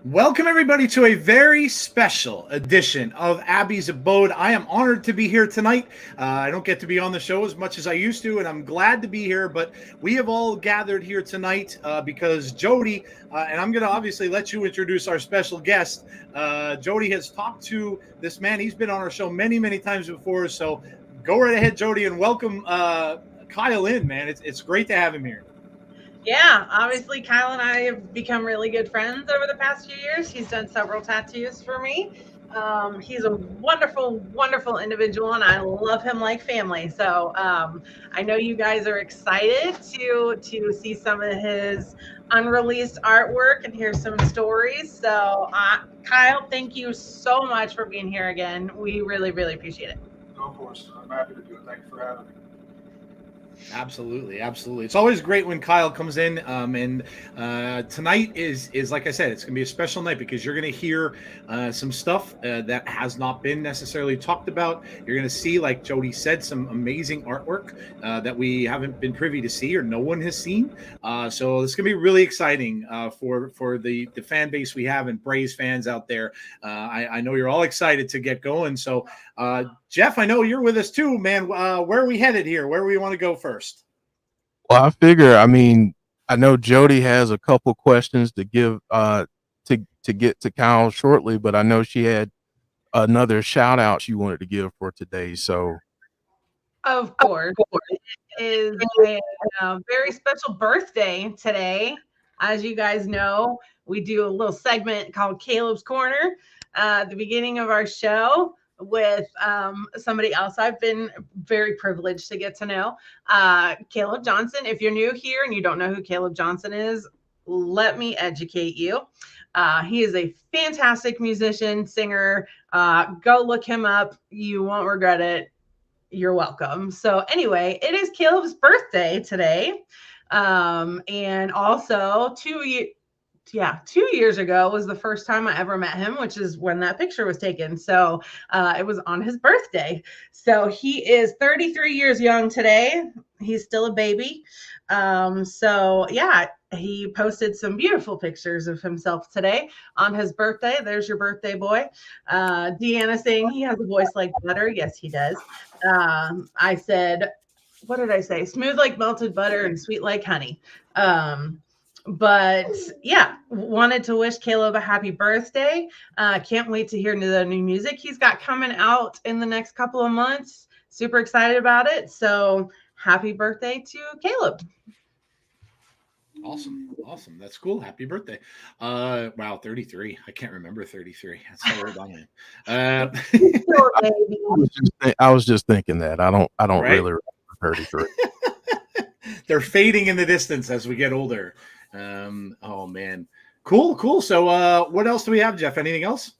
Welcome, everybody, to a very special edition of Abby's Abode. I am honored to be here tonight. I don't get to be on the show as much as I used to, and I'm glad to be here. But we have all gathered here tonight because Jody, and I'm going to obviously let you introduce our special guest. Jody has talked to this man. He's been on our show many, many times before. So go right ahead, Jody, and welcome Kyle in, man. It's great to have him here. Yeah, obviously Kyle and I have become really good friends over the past few years. He's done several tattoos for me. He's a wonderful, wonderful individual, and I love him like family. So I know you guys are excited to see some of his unreleased artwork and hear some stories. So Kyle, thank you so much for being here again. We really, really appreciate it. No, of course. I'm happy to do it. Thank you for having me. Absolutely, absolutely. It's always great when Kyle comes in, and tonight is like I said, it's going to be a special night because you're going to hear some stuff that has not been necessarily talked about. You're going to see, like Jody said, some amazing artwork that we haven't been privy to see or no one has seen. So it's going to be really exciting for the fan base we have and Bray's fans out there. I know you're all excited to get going. So Jeff, I know you're with us too, man. Where are we headed here? Where do we want to go first? Well, I figure, I know Jody has a couple questions to give to get to Kyle shortly, but I know she had another shout out she wanted to give for today. So, Of course, it is a very special birthday today. As you guys know, we do a little segment called Caleb's Corner at the beginning of our show with somebody else I've been very privileged to get to know, Caleb Johnson. If you're new here and you don't know who Caleb Johnson is, let me educate you. He is a fantastic musician, singer. Go look him up. You won't regret it. You're welcome. So anyway, it is Caleb's birthday today. And also 2 years ago was the first time I ever met him, which is when that picture was taken. So it was on his birthday. So he is 33 years young today. He's still a baby. So yeah, he posted some beautiful pictures of himself today on his birthday. There's your birthday boy. Deanna saying he has a voice like butter. Yes, he does. I said, what did I say? Smooth like melted butter and sweet like honey. But yeah, wanted to wish Caleb a happy birthday. Can't wait to hear the new music he's got coming out in the next couple of months. Super excited about it. So happy birthday to Caleb. Awesome. That's cool. Happy birthday. Wow, 33. I can't remember 33. That's how old I am. I was just thinking that I don't Right? really remember 33. They're fading in the distance as we get older. Oh man. Cool. So what else do we have, Jeff? Anything else?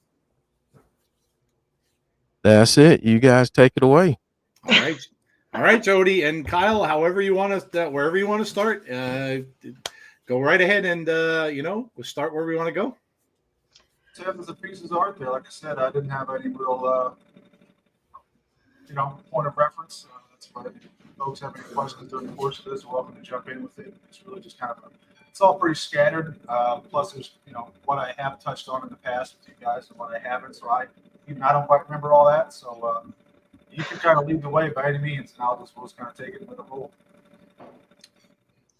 That's it. You guys take it away. All right, Jody and Kyle, however you want to, wherever you want to start, go right ahead and we'll start where we want to go. Seven the pieces of art there. Like I said, I didn't have any real, point of reference. That's why if folks have any questions during the course of this, welcome to jump in with it. It's really just kind of it's all pretty scattered. Plus, there's what I have touched on in the past with you guys and what I haven't. So I don't quite remember all that. So you can kind of lead the way by any means, and we'll just kind of take it with a roll.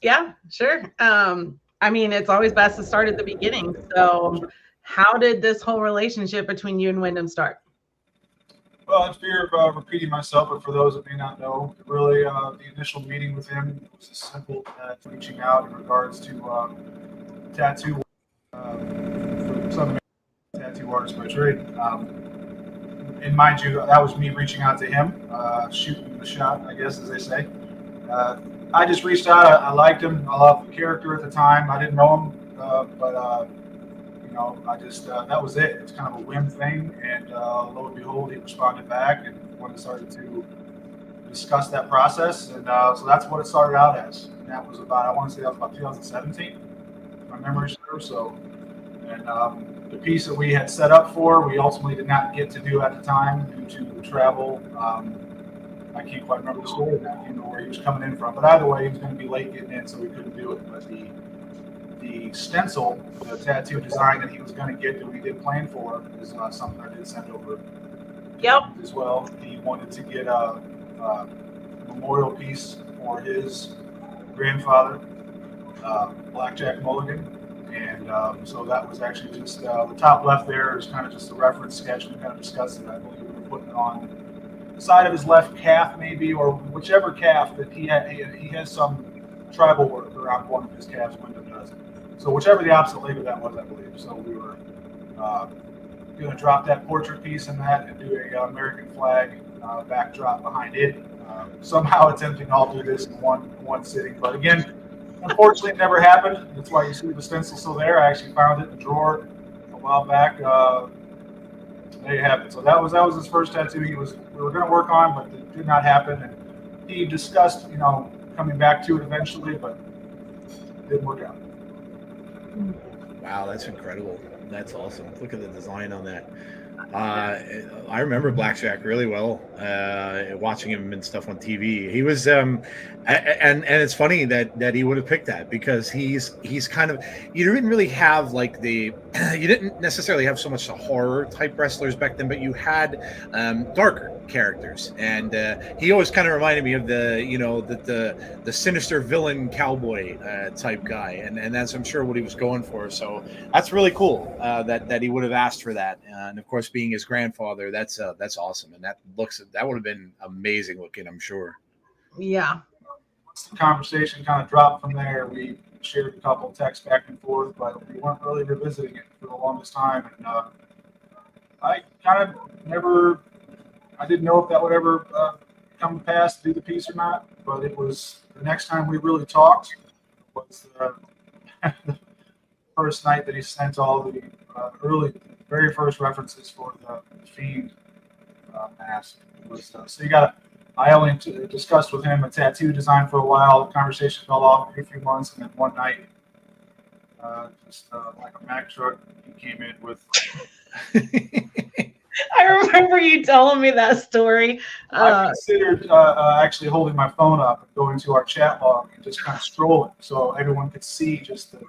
Yeah, sure. It's always best to start at the beginning. So how did this whole relationship between you and Windham start? Well, in fear of repeating myself, but for those that may not know, really the initial meeting with him was as simple as reaching out in regards to tattoo for some of the tattoo artists by trade. And mind you, that was me reaching out to him, shooting the shot, I guess, as they say. I just reached out. I liked him. I loved the character at the time. I didn't know him, but I just that was it. It's kind of a whim thing, and lo and behold, he responded back, and when I started to discuss that process, and so that's what it started out as. And that was about, I want to say that was about 2017, if my memory serves. So, and the piece that we had set up for, we ultimately did not get to do at the time due to travel. I can't quite remember the story now, where he was coming in from. But either way, he was going to be late getting in, so we couldn't do it. But the the stencil, the tattoo design that he was going to get that we did plan for is something I did send over Yep. as well. He wanted to get a memorial piece for his grandfather, Blackjack Mulligan. And so that was actually just the top left there is kind of just a reference sketch. We kind of discussed it. I believe we were putting it on the side of his left calf, maybe, or whichever calf that he had. He has some tribal work around one of his calves. Windham does. So whichever the opposite leg of that was, I believe. So we were going to drop that portrait piece in that and do a American flag backdrop behind it. Somehow attempting to all do this in one sitting, but again. Unfortunately, it never happened. That's why you see the stencil still there. I actually found it in a drawer a while back. There you have it. So that was his first tattoo. We were going to work on, but it did not happen. And he discussed, coming back to it eventually, but it didn't work out. Wow, that's incredible. That's awesome. Look at the design on that. I remember Blackjack really well, watching him and stuff on TV. He was, and it's funny that he would have picked that because he's kind of, you didn't really have like you didn't necessarily have so much the horror type wrestlers back then, but you had darker characters, and he always kind of reminded me of the sinister villain cowboy type guy, and that's I'm sure what he was going for. So that's really cool that he would have asked for that, and of course being his grandfather, that's awesome, and that would have been amazing looking, I'm sure. Yeah. The conversation kind of dropped from there. We shared a couple of texts back and forth, but we weren't really revisiting it for the longest time. And I kind of I didn't know if that would ever come to pass to do the piece or not, but it was the next time we really talked was the first night that he sent all the very first references for the Fiend mask. I only discussed with him a tattoo design for a while. The conversation fell off for a few months, and then one night, like a Mack truck, he came in with. I remember you telling me that story. I considered actually holding my phone up and going to our chat log and just kind of scrolling so everyone could see just the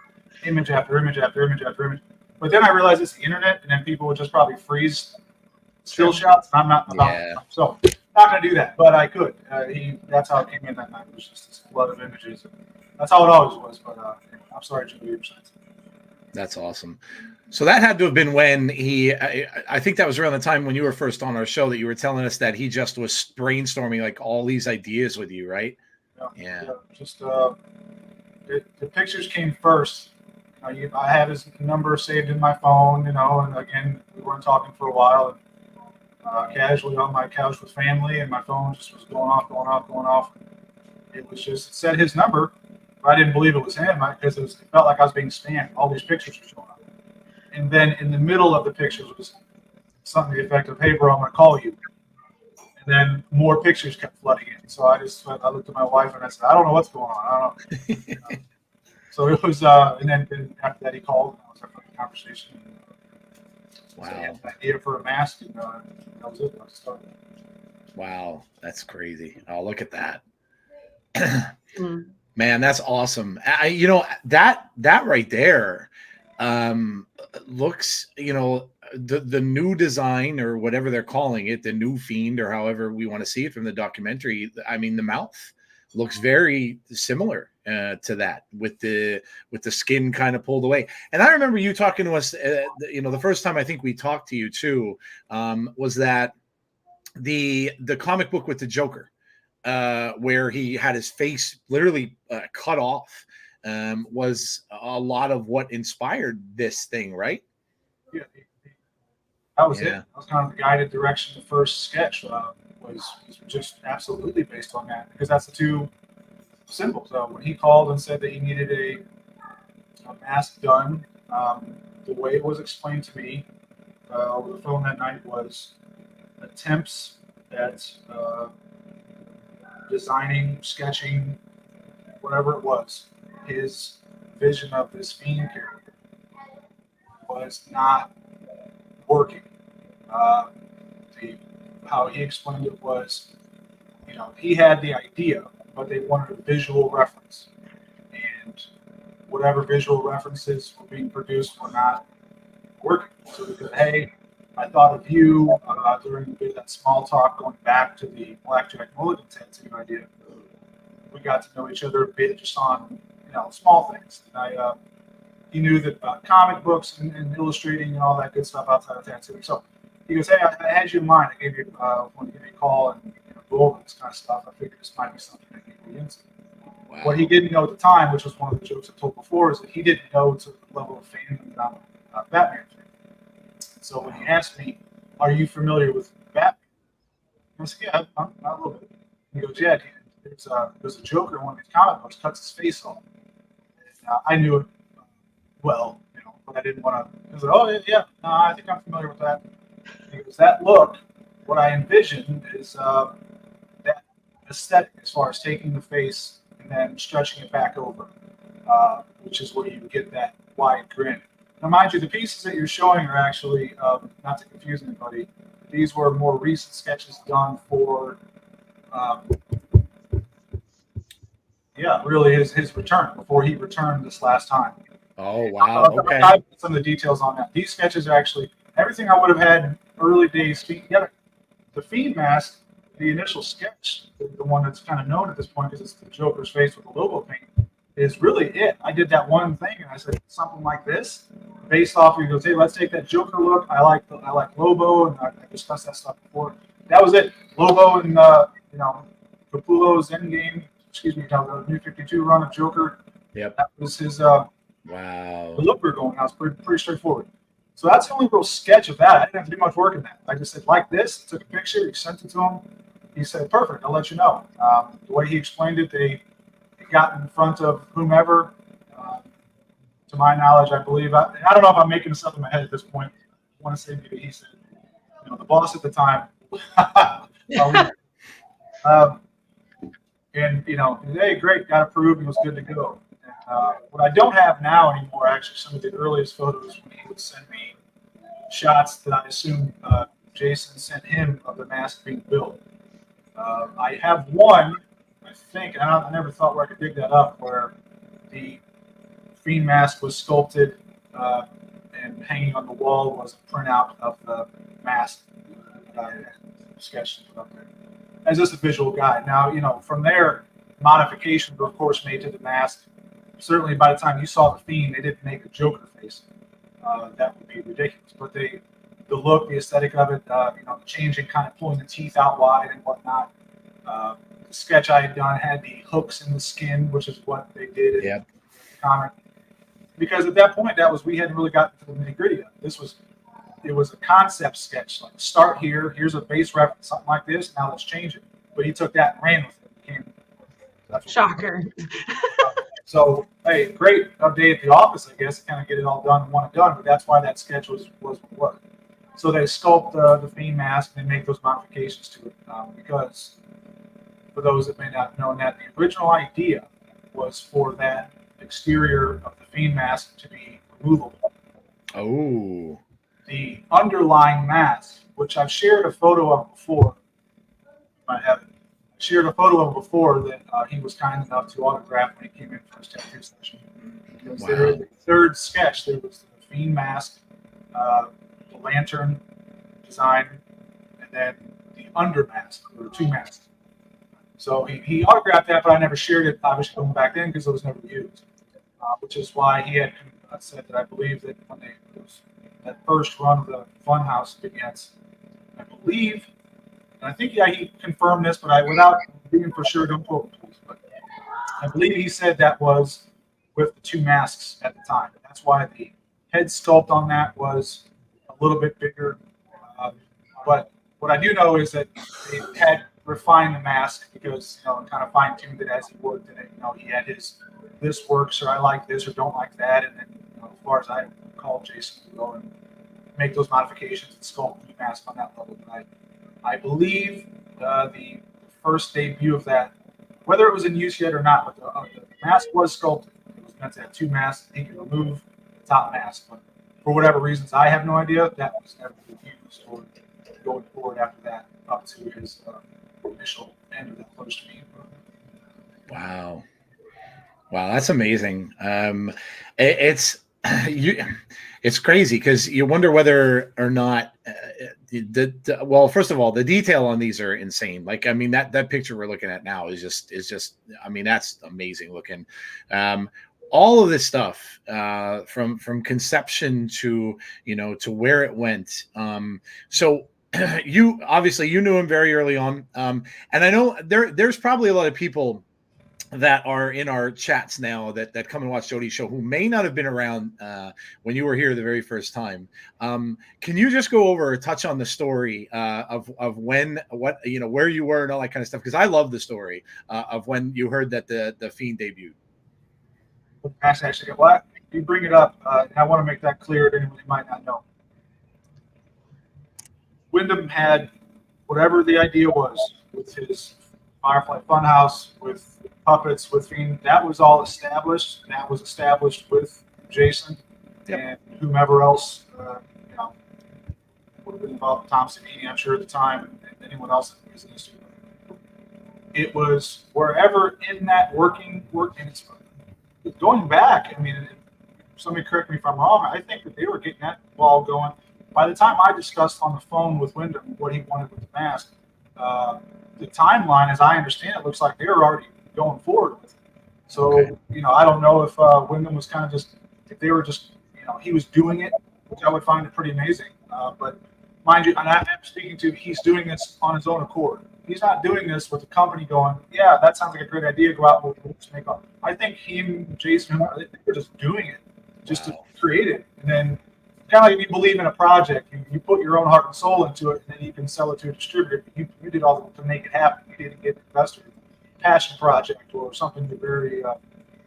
image after image after image after image. But then I realized it's the internet, and then people would just probably freeze still shots. And I'm not about it. So not going to do that, but I could. That's how it came in that night. It was just this flood of images. That's how it always was. But I'm sorry, Jimmy. That's awesome. So that had to have been when I think that was around the time when you were first on our show that you were telling us that he just was brainstorming like all these ideas with you, right? Yeah. Just the pictures came first. I had his number saved in my phone, and again, we weren't talking for a while. And, casually on my couch with family, and my phone just was going off. It was just, it said his number, but I didn't believe it was him because it felt like I was being spammed. All these pictures were showing up. And then in the middle of the pictures was something to the effect of, "Hey, bro, I'm going to call you." And then more pictures kept flooding in. So I looked at my wife and I said, "I don't know what's going on. I don't know." So it was, and then after that he called, and I was having a conversation. Wow. So he had an idea for a mask, and that was it. I started. Wow, that's crazy. Oh, look at that. Man, that's awesome. That right there looks, the new design or whatever they're calling it, the new Fiend or however we want to see it from the documentary. I mean, the mouth looks very similar to that with the skin kind of pulled away. And I remember you talking to us, the first time I think we talked to you too, was that the comic book with the Joker, where he had his face literally cut off, was a lot of what inspired this thing, right? Yeah, that was it. That was kind of the guided direction. The first sketch was just absolutely based on that, because that's the two symbols. When he called and said that he needed a mask done, the way it was explained to me over the phone that night was attempts at designing, sketching, whatever it was, his vision of this Fiend character was not working. How he explained it was, he had the idea, but they wanted a visual reference. And whatever visual references were being produced were not working. So we said, hey, I thought of you during a bit of that small talk going back to the Blackjack Mulligan tattoo idea. We got to know each other a bit just on, small things. And he knew that about comic books and illustrating and all that good stuff outside of tattooing. So he goes, hey, I had you in mind. I gave you, want to give you a call and go over this kind of stuff. I figured this might be something that he'd be into. Wow. What he didn't know at the time, which was one of the jokes I told before, is that he didn't know to the level of fame that I'm a Batman fan. So when he asked me, are you familiar with Batman? I said, yeah, I'm a little bit. He goes, yeah, dude, there's a Joker in one of these comic books, cuts his face off. And, I knew it well, but I didn't want to. I was like, oh, yeah, no, I think I'm familiar with that. He goes, that look, what I envision is that aesthetic as far as taking the face and then stretching it back over, which is where you get that wide grin. Now, mind you, the pieces that you're showing are actually, not to confuse anybody, these were more recent sketches done for, really his return, before he returned this last time. Oh, wow. Okay. I'll put some of the details on that. These sketches are actually everything I would have had in early days. The Fiend mask, the initial sketch, the one that's kind of known at this point because it's the Joker's face with the logo paint, is really it. I did that one thing and I said something like this, based off. He goes, hey, let's take that Joker look. I like Lobo, and I discussed that stuff before. That was it. Lobo and Capullo's Endgame. The New 52 run of Joker. Yep. That was his. Wow. The look we were going. That was pretty straightforward. So that's the only real sketch of that. I didn't have to do much work in that. I just said, like this, took a picture, he sent it to him. He said, perfect, I'll let you know. The way he explained it, they got in front of whomever. To my knowledge, I believe. I don't know if I'm making this up in my head at this point. I want to say maybe he said, the boss at the time. Hey, great, got approved, he was good to go. What I don't have now anymore, actually, some of the earliest photos when he would send me shots that I assume Jason sent him of the mask being built. I have one, I think, and I never thought where I could dig that up, where the Fiend mask was sculpted and hanging on the wall was a printout of the mask that I had sketched and put up there. As just a visual guide. Now, from there, modifications were, of course, made to the mask. Certainly, by the time you saw the Fiend, they didn't make a Joker face. That would be ridiculous. But the look, the aesthetic of it, the changing, kind of pulling the teeth out wide and whatnot. The sketch I had done had the hooks in the skin, which is what they did in the comic. Because at that point, we hadn't really gotten to the nitty gritty of it. It was a concept sketch. Like, start here. Here's a base reference, something like this. Now let's change it. But he took that and ran with it. Shocker. So, hey, great update at the office, I guess, to kind of get it all done and want it done. But that's why that sketch was what. So they sculpt the Fiend mask and they make those modifications to it. Because for those that may not have known that, the original idea was for that exterior of the Fiend mask to be removable. Oh. The underlying mask, which I've shared a photo of before, I haven't. Shared a photo of before that he was kind enough to autograph when he came in for his tattoo session. Because there was the third sketch. There was the Fiend mask, the lantern design, and then the under mask. There were two masks. So he autographed that, but I never shared it, obviously, going back then because it was never used. Which is why he had said that I believe that when that first run of the Funhouse vignettes, I believe. I think he confirmed this, but without being for sure, don't quote me, please. But I believe he said that was with the two masks at the time. That's why the head sculpt on that was a little bit bigger. But what I do know is that they had refined the mask because and kind of fine tuned it as he worked in it. He had this works or I like this or don't like that, and then as far as I called Jason to go and make those modifications and sculpt the mask on that level. But I believe the first debut of that, whether it was in use yet or not, but the mask was sculpted. It was meant to have two masks. He could remove the top mask, but for whatever reasons, I have no idea. That was never used or going forward after that up to his initial end of that first meeting. Wow. Wow, that's amazing. It's you. It's crazy because you wonder whether or not well, first of all, the detail on these are insane. Like, I mean, that picture we're looking at now is just. I mean, that's amazing looking. Um, all of this stuff from conception to to where it went. So you obviously you knew him very early on, and I know there's probably a lot of people that are in our chats now that come and watch Jody's show who may not have been around when you were here the very first time. Can you just go over or touch on the story of when, what, where you were and all that kind of stuff? Because I love the story of when you heard that the Fiend debuted. Actually, well, you bring it up, and I want to make that clear to anyone who might not know. Windham had whatever the idea was with his Firefly Funhouse, with puppets, with Fiend. That was all established. And that was established with Jason and whomever else would have been involved. Tom Savini, I'm sure at the time, and anyone else in the business. It was wherever in that working, and it's going back. I mean, somebody correct me if I'm wrong. I think that they were getting that ball going. By the time I discussed on the phone with Windham what he wanted with the mask, the timeline, as I understand it, looks like they were already going forward with it. So, I don't know if Windham was kind of just, if they were just, he was doing it, which I would find it pretty amazing. But mind you, and I'm speaking to, he's doing this on his own accord. He's not doing this with the company going, yeah, that sounds like a great idea. Go out and we'll make up. I think him, Jason, they were just doing it, just to create it. And then kind of like if you believe in a project, you put your own heart and soul into it, and then you can sell it to a distributor. You did all to make it happen. You didn't get an investor. Passion project or something that very,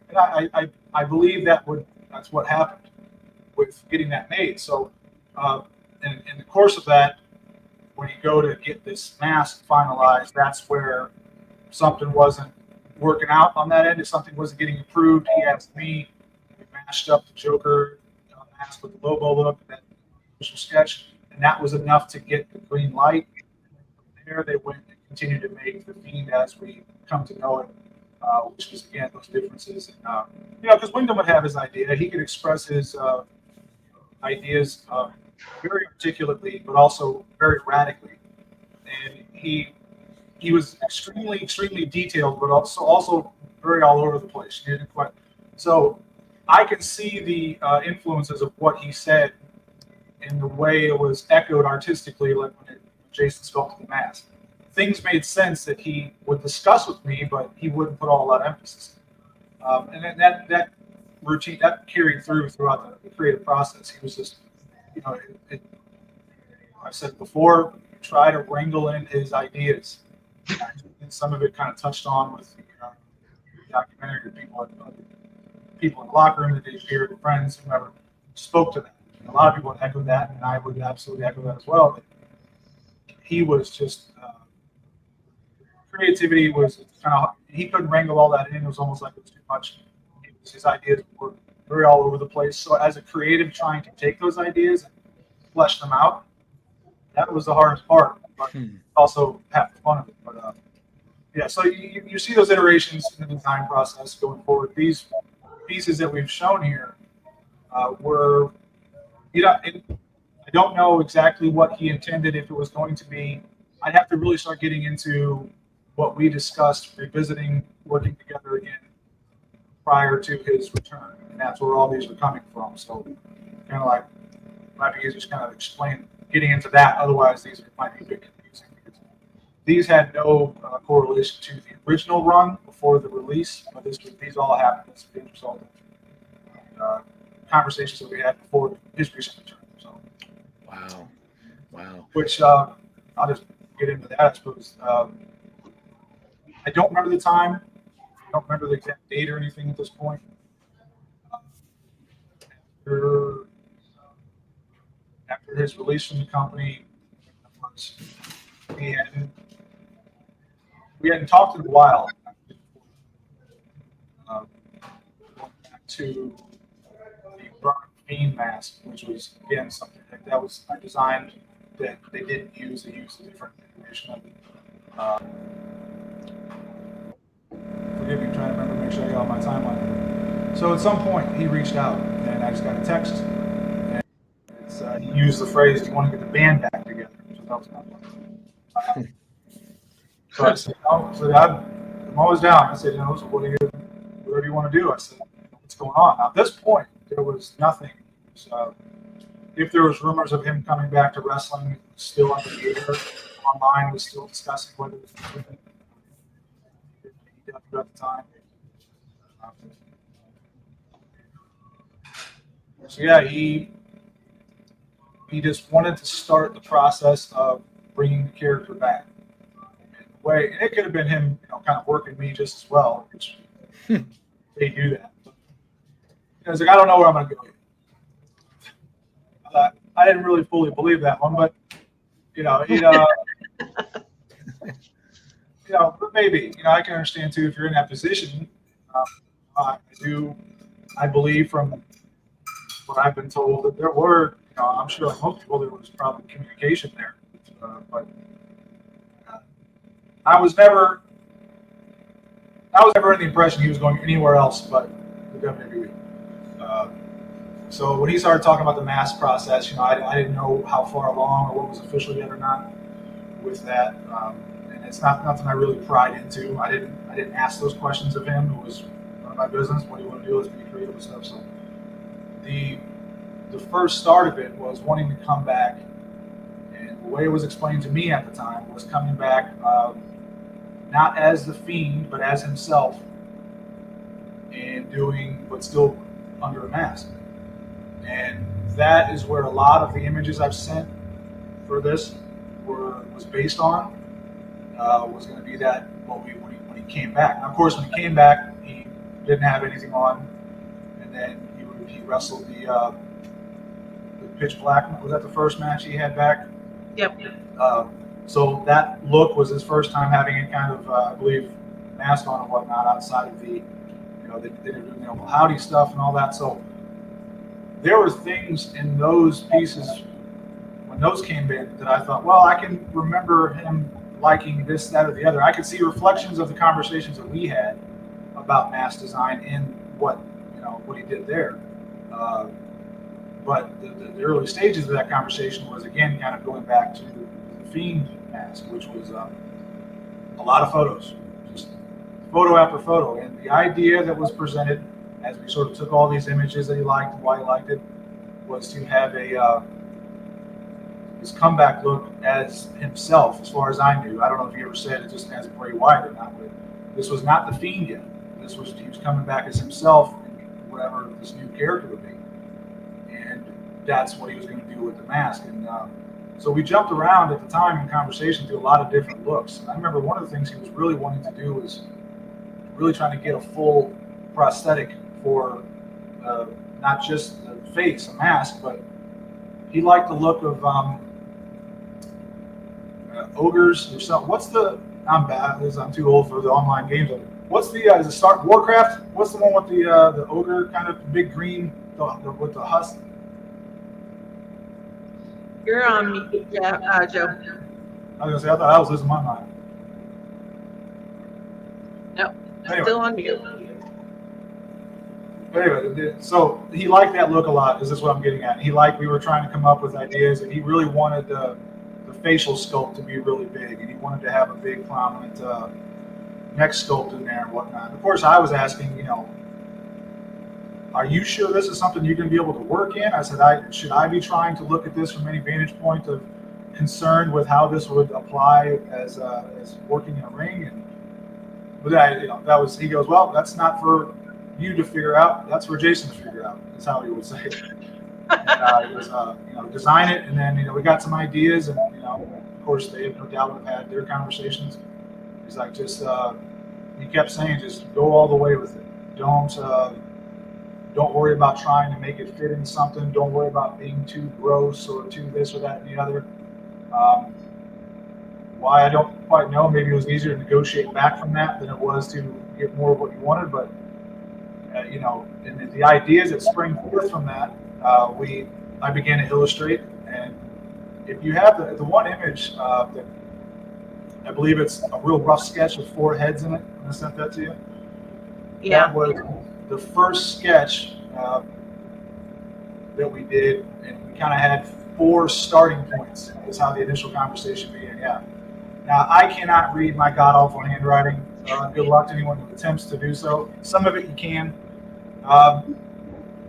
and I believe that's what happened with getting that made. So, in the course of that, when you go to get this mask finalized, that's where something wasn't working out on that end. If something wasn't getting approved, he asked me. We matched up the Joker mask with the Lobo look, that initial sketch, and that was enough to get the green light. From there, they went and continued to make the Fiend as we come to know it, which was again those differences. And, because Windham would have his idea, he could express his ideas very articulately, but also very radically. And he was extremely detailed, but also very all over the place. He didn't quite. So I can see the influences of what he said in the way it was echoed artistically, like when Jason sculpted the mask. Things made sense that he would discuss with me, but he wouldn't put all that emphasis. And then that routine that carried throughout the creative process. He was just, I said before, try to wrangle in his ideas. And some of it kind of touched on with the documentary people in the locker room that they shared, friends, whoever spoke to that. And a lot of people would echo that, and I would absolutely echo that as well. But he was just creativity was kind of, he couldn't wrangle all that in. It was almost like it was too much. His ideas were very all over the place. So as a creative, trying to take those ideas and flesh them out, that was the hardest part. But also have the fun of it. But so you see those iterations in the design process going forward. These pieces that we've shown here were, I don't know exactly what he intended. If it was going to be, I'd have to really start getting into what we discussed, revisiting, working together again prior to his return, and that's where all these are coming from. So, kind of like, might be easier just kind of getting into that. Otherwise, these might be a bit confusing because these had no correlation to the original run before the release, but these all happened as a result of conversations that we had before his recent return. So, wow. Which I'll just get into that, I suppose. I don't remember the time. I don't remember the exact date or anything at this point. After his release from the company, we hadn't talked in a while. Going back to the burnt Fiend mask, which was again something that was I designed that they didn't use. They used a different iteration of it. forgive me, I'm trying to remember, make sure I got all my timeline. So at some point, he reached out, and I just got a text. And he used the phrase, "Do you want to get the band back together?" So that was kind of fun. So I said, "No." So I'm always down. I said, "You know, so whatever you want to do." I said, "What's going on?" Now, at this point, there was nothing. So if there was rumors of him coming back to wrestling, still under the air, online was still discussing whether it was at the time. So yeah, he just wanted to start the process of bringing the character back. And it could have been him, kind of working me just as well, which they do that. I was like, I don't know where I'm going to go. I didn't really fully believe that one, but but maybe, I can understand too if you're in that position. I believe from what I've been told that there were, I'm sure like most people, there was probably communication there, but I was never under the impression he was going anywhere else but the WWE. So when he started talking about the mask process, I didn't know how far along or what was official yet or not with that, and it's not nothing I really pried into. I didn't ask those questions of him. It was none of my business. What do you want to do? Let's be creative and stuff. So the first start of it was wanting to come back, and the way it was explained to me at the time was coming back not as the Fiend, but as himself, and doing, but still under a mask. And that is where a lot of the images I've sent for this was based on. Was going to be that when he came back. And of course, when he came back, he didn't have anything on, and then he wrestled the Pitch Black. Was that the first match he had back? Yep. So that look was his first time having a kind of, I believe, mask on and whatnot outside of the, they did howdy stuff and all that. So there were things in those pieces when those came in that I thought, well, I can remember him liking this, that, or the other. I could see reflections of the conversations that we had about mask design in what he did there. But the early stages of that conversation was, again, kind of going back to the Fiend mask, which was a lot of photos, just photo after photo. And the idea that was presented as we sort of took all these images that he liked and why he liked it was to have his comeback look as himself, as far as I knew. I don't know if he ever said it just as Bray Wyatt or not, but this was not the Fiend yet. He was coming back as himself, and whatever this new character would be. And that's what he was going to do with the mask. And so we jumped around at the time in conversation through a lot of different looks. And I remember one of the things he was really wanting to do was really trying to get a full prosthetic for not just the face, a mask, but he liked the look of ogres or something. What's the? I'm bad because I'm too old for the online games. What's the? Is it Star Warcraft? What's the one with the ogre kind of big green with the husk? You're on mute, Joe. I was gonna say I thought I was losing my mind. Nope, Anyway. still on mute. But anyway, so he liked that look a lot. Is this what I'm getting at? We were trying to come up with ideas, and he really wanted the facial sculpt to be really big, and he wanted to have a big prominent neck sculpt in there and whatnot. Of course, I was asking, are you sure this is something you're going to be able to work in? I said, should I be trying to look at this from any vantage point of concern with how this would apply as working in a ring? But he goes, well, that's not for you to figure out. That's for Jason to figure out. That's how he would say it. And he was, design it, and then we got some ideas, and of course they have no doubt have had their conversations. He's like, just he kept saying, just go all the way with it. Don't worry about trying to make it fit in something. Don't worry about being too gross or too this or that and the other. Why, I don't quite know. Maybe it was easier to negotiate back from that than it was to get more of what you wanted. But and the ideas that spring forth from that, I began to illustrate. And if you have the one image that I believe it's a real rough sketch with 4 heads in it, I sent that to you. Yeah. That was the first sketch that we did, and we kind of had 4 starting points. Is how the initial conversation began. Yeah. Now I cannot read my god awful handwriting. Good luck to anyone who attempts to do so. Some of it you can. But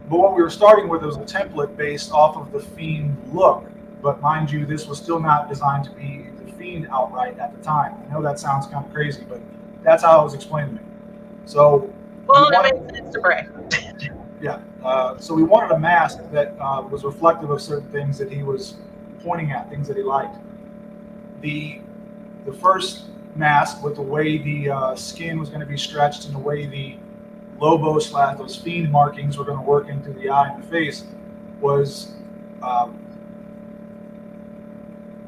what we were starting with was a template based off of the Fiend look. But mind you, this was still not designed to be the Fiend outright at the time. I know that sounds kind of crazy, but that's how it was explained to me. So, well, it makes sense to Bray. Yeah. So we wanted a mask that was reflective of certain things that he was pointing at, things that he liked. The first mask, with the way the skin was going to be stretched and the way the Lobo / those Fiend markings were going to work into the eye and the face, was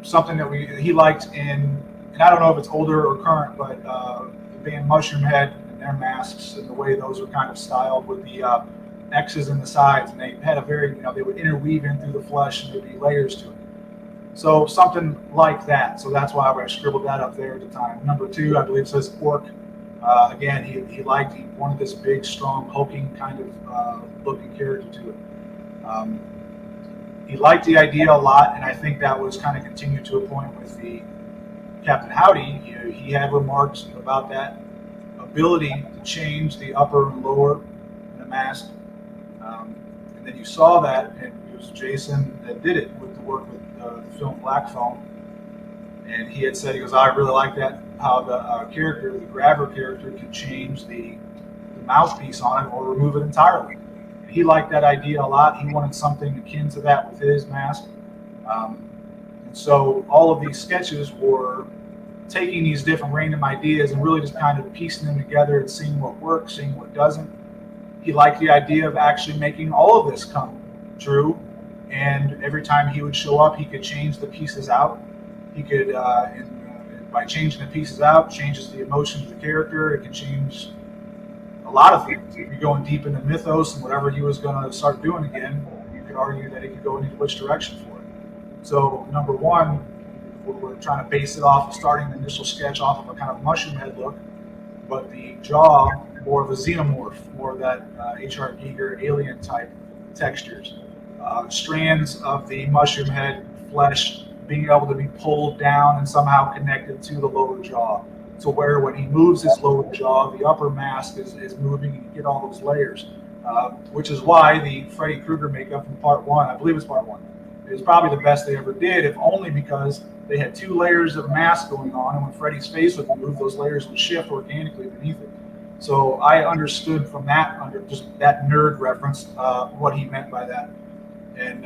something that he liked in, and I don't know if it's older or current, but the band Mushroom Head and their masks and the way those were kind of styled with the X's in the sides, and they had a very, they would interweave in through the flesh and there'd be layers to it. So something like that. So that's why I scribbled that up there at the time. Number 2, I believe, says orc. Again, he wanted this big, strong, hulking kind of looking character to it. He liked the idea a lot, and I think that was kind of continued to a point with the Captain Howdy. He had remarks about that ability to change the upper and lower in the mask. And then you saw that, and it was Jason that did it with the work with the film Black Phone. And he had said, he goes, I really like that, how the character, the grabber character, can change the mouthpiece on it or remove it entirely. And he liked that idea a lot. He wanted something akin to that with his mask. And so all of these sketches were taking these different random ideas and really just kind of piecing them together and seeing what works, seeing what doesn't. He liked the idea of actually making all of this come true. And every time he would show up, he could change the pieces out. He could, by changing the pieces out, changes the emotion of the character. It can change a lot of things. If you're going deep into mythos and whatever he was going to start doing again, you could argue that it could go in which direction for it. So, number 1, we're trying to base it off, starting the initial sketch off of a kind of mushroom head look, but the jaw, more of a xenomorph, more of that H.R. Giger alien type textures. Strands of the mushroom head flesh being able to be pulled down and somehow connected to the lower jaw. So where when he moves his lower jaw, the upper mask is moving and you get all those layers. Which is why the Freddy Krueger makeup from part 1, I believe it's part 1, is probably the best they ever did, if only because they had 2 layers of mask going on, and when Freddy's face would move, those layers would shift organically beneath it. So I understood from that, under just that nerd reference, what he meant by that. And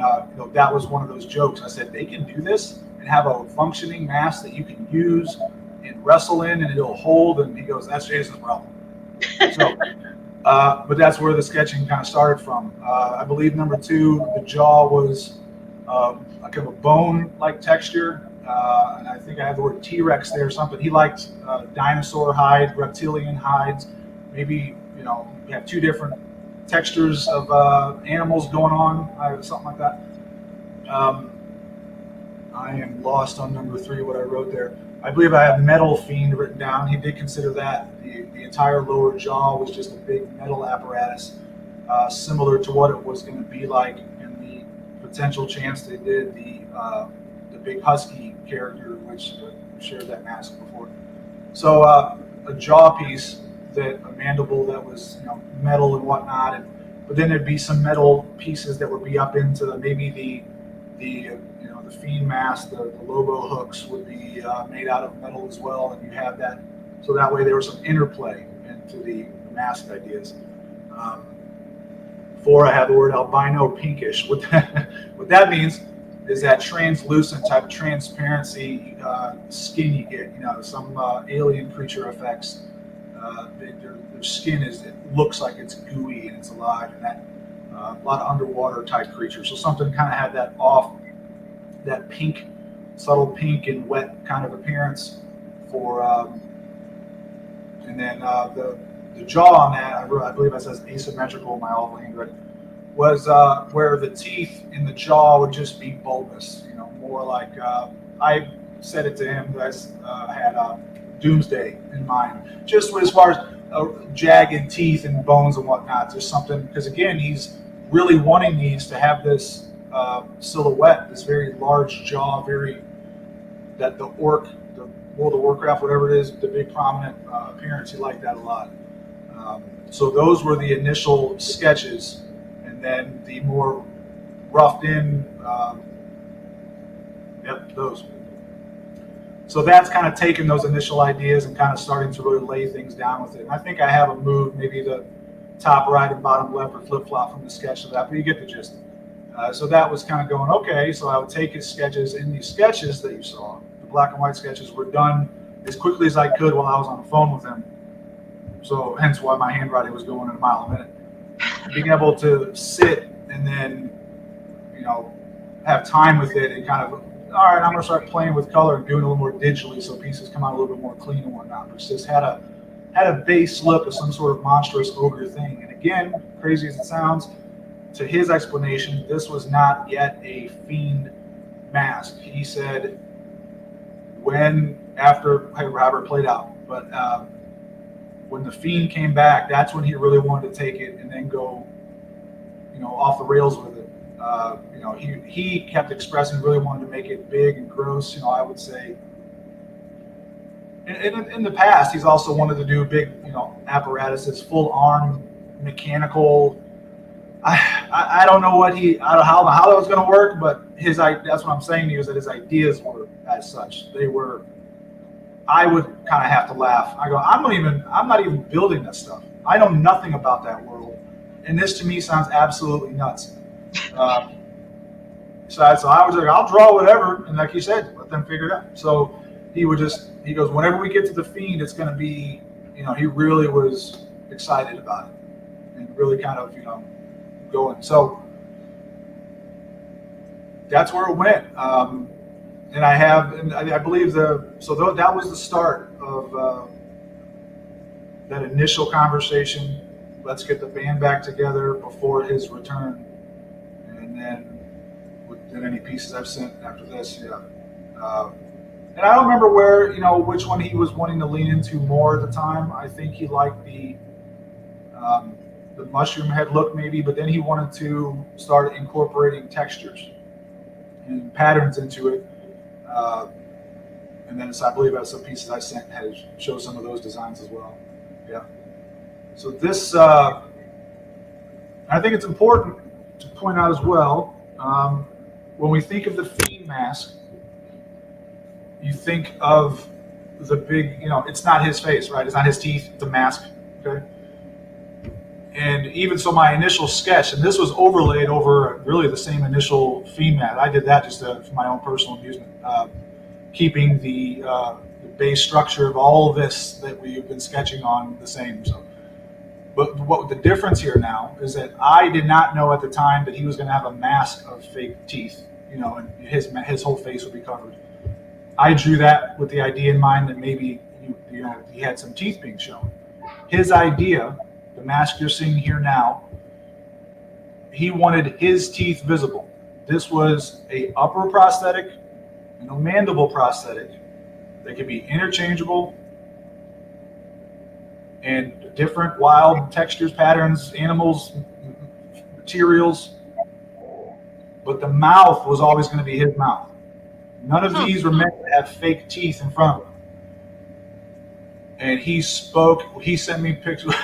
that was one of those jokes. I said, they can do this and have a functioning mask that you can use and wrestle in and it'll hold. And he goes, that's Jason's problem. So, but that's where the sketching kind of started from. I believe number 2, the jaw was like a bone-like texture. And I think I have the word T-Rex there or something. He liked dinosaur hide, reptilian hides. Maybe, you have 2 different textures of animals going on, something like that. I am lost on number 3, what I wrote there. I believe I have metal fiend written down. He did consider that. The entire lower jaw was just a big metal apparatus, similar to what it was going to be like in the potential chance they did the big husky character, which shared that mask before. So a jaw piece, a mandible that was metal and whatnot, but then there'd be some metal pieces that would be up into maybe the Fiend mask, the Lobo hooks would be made out of metal as well, and you have that, so that way there was some interplay into the mask ideas. 4, I have the word albino pinkish. What that means is that translucent type of transparency skin you get, some alien creature effects. Their skin it looks like it's gooey and it's alive, and that a lot of underwater type creatures. So something kind of had that pink, subtle pink and wet kind of appearance for, and then the jaw on that, I believe it says asymmetrical in my awful handwriting, was where the teeth in the jaw would just be bulbous, more like I said it to him that I had Doomsday in mind, just as far as jagged teeth and bones and whatnot. There's something, because again, he's really wanting these to have this silhouette, this very large jaw, that the World of Warcraft, whatever it is, the big prominent appearance. He liked that a lot. So those were the initial sketches, and then the more roughed in, those. So that's kind of taking those initial ideas and kind of starting to really lay things down with it. And I think I have a move, maybe the top right and bottom left or flip-flop from the sketch of that, but you get the gist. So that was kind of going, okay, so I would take his sketches, and these sketches that you saw, the black and white sketches, were done as quickly as I could while I was on the phone with him. So hence why my handwriting was going at a mile a minute. Being able to sit and then, have time with it and kind of, all right, I'm going to start playing with color and doing a little more digitally so pieces come out a little bit more clean and whatnot. But just had a base look of some sort of monstrous ogre thing. And again, crazy as it sounds, to his explanation, this was not yet a Fiend mask. He said after Robert played out, but when the Fiend came back, that's when he really wanted to take it and then go, off the rails with it. He kept expressing really wanted to make it big and gross. I would say. In the past, he's also wanted to do big, apparatuses, full arm, mechanical. I don't know how that was going to work, but that's what I'm saying to you, is that his ideas were as such. They were. I would kind of have to laugh. I go, I'm not even building this stuff. I know nothing about that world, and this to me sounds absolutely nuts. So I was like, I'll draw whatever, and like you said, let them figure it out. So he goes, whenever we get to the Fiend, it's going to be, he really was excited about it and really kind of, going. So that's where it went. And I believe that was the start of that initial conversation. Let's get the band back together before his return. And then any pieces I've sent after this, yeah. And I don't remember which one he was wanting to lean into more at the time. I think he liked the mushroom head look maybe, but then he wanted to start incorporating textures and patterns into it. And then I believe some pieces I sent show some of those designs as well. Yeah. So this, I think it's important to point out as well, when we think of the Fiend mask, you think of the big, it's not his face, right? It's not his teeth, it's a mask, okay? And even so, my initial sketch, and this was overlaid over really the same initial Fiend mask. I did that just for my own personal amusement, keeping the base structure of all of this that we've been sketching on the same. So, but what the difference here now is that I did not know at the time that he was going to have a mask of fake teeth, and his whole face would be covered. I drew that with the idea in mind that maybe he had some teeth being shown. His idea, the mask you're seeing here now, he wanted his teeth visible. This was a upper prosthetic and a mandible prosthetic that could be interchangeable and different wild textures, patterns, animals, materials. But the mouth was always going to be his mouth. None of these were meant to have fake teeth in front of him. And he sent me pictures.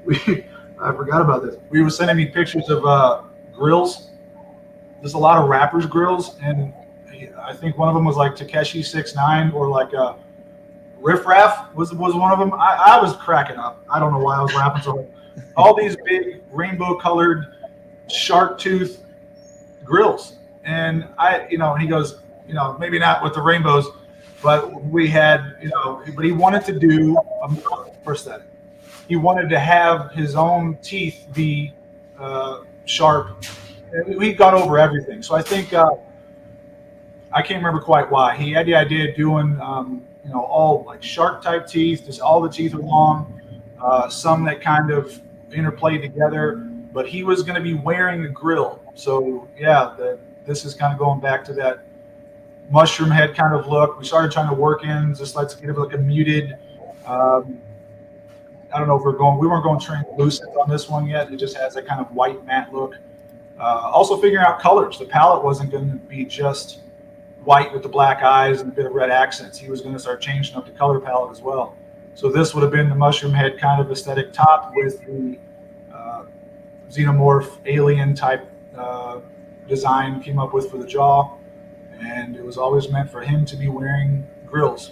I forgot about this. We were sending me pictures of grills. There's a lot of rappers' grills, and I think one of them was like Takeshi 6ix9ine or like Riff Raff was one of them. I was cracking up. I don't know why I was laughing so hard. All these big rainbow-colored shark tooth grills, and he goes, maybe not with the rainbows, but we had, but he wanted to do a prosthetic. He wanted to have his own teeth be sharp. We've gone over everything, so I think I can't remember quite why he had the idea of doing, all like shark type teeth. Just all the teeth are long, some that kind of interplay together. But he was going to be wearing a grill, so yeah, this is kind of going back to that mushroom head kind of look. We started trying to work in just let's get like a muted I don't know if we weren't going translucent on this one yet. It just has that kind of white matte look. Also figuring out colors. The palette wasn't going to be just white with the black eyes and a bit of red accents. He was going to start changing up the color palette as well. So this would have been the mushroom head kind of aesthetic top with the xenomorph alien type design came up with for the jaw. And it was always meant for him to be wearing grills,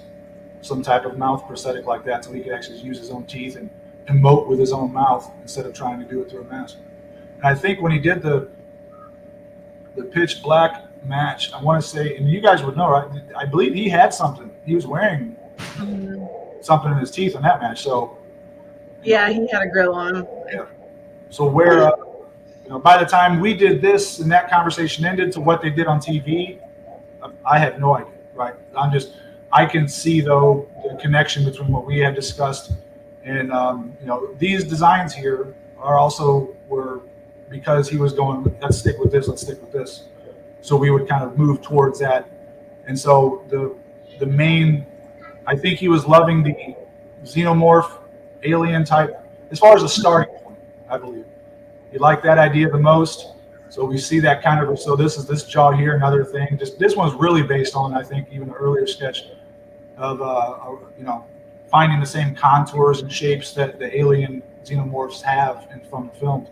some type of mouth prosthetic like that, so he could actually use his own teeth and emote with his own mouth instead of trying to do it through a mask. And I think when he did the pitch black match, I want to say, and you guys would know, right? I believe he had something. He was wearing something in his teeth on that match. So yeah, he had a grill on. Yeah. So where, by the time we did this and that conversation ended to what they did on TV, I have no idea, right? I can see though the connection between what we had discussed and these designs here were because he was going, let's stick with this. So we would kind of move towards that. And so the main, I think he was loving the xenomorph alien type as far as a starting point, I believe. He liked that idea the most. So we see that kind of, so this jaw here, another thing. Just this one's really based on, I think, even an earlier sketch of finding the same contours and shapes that the alien xenomorphs have from the film.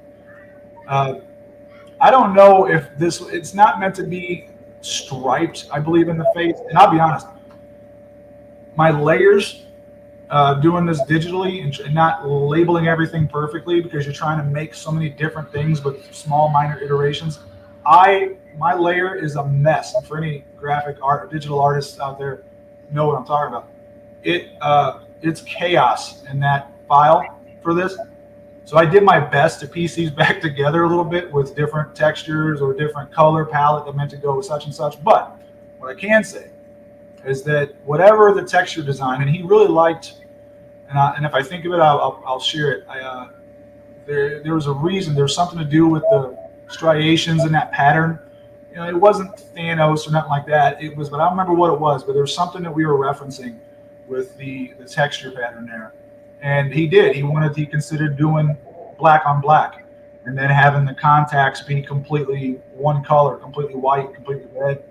I don't know if it's not meant to be striped, I believe, in the face. And I'll be honest, my layers doing this digitally and not labeling everything perfectly because you're trying to make so many different things with small minor iterations. My layer is a mess. And for any graphic art or digital artists out there know what I'm talking about. It's chaos in that file for this. So I did my best to piece these back together a little bit with different textures or different color palette that meant to go with such and such. But what I can say is that whatever the texture design, and he really liked, and if I think of it, I'll share it. There was a reason. There was something to do with the striations in that pattern. It wasn't Thanos or nothing like that. It was, but I don't remember what it was. But there was something that we were referencing with the texture pattern there. And he considered doing black on black, and then having the contacts be completely one color, completely white, completely red.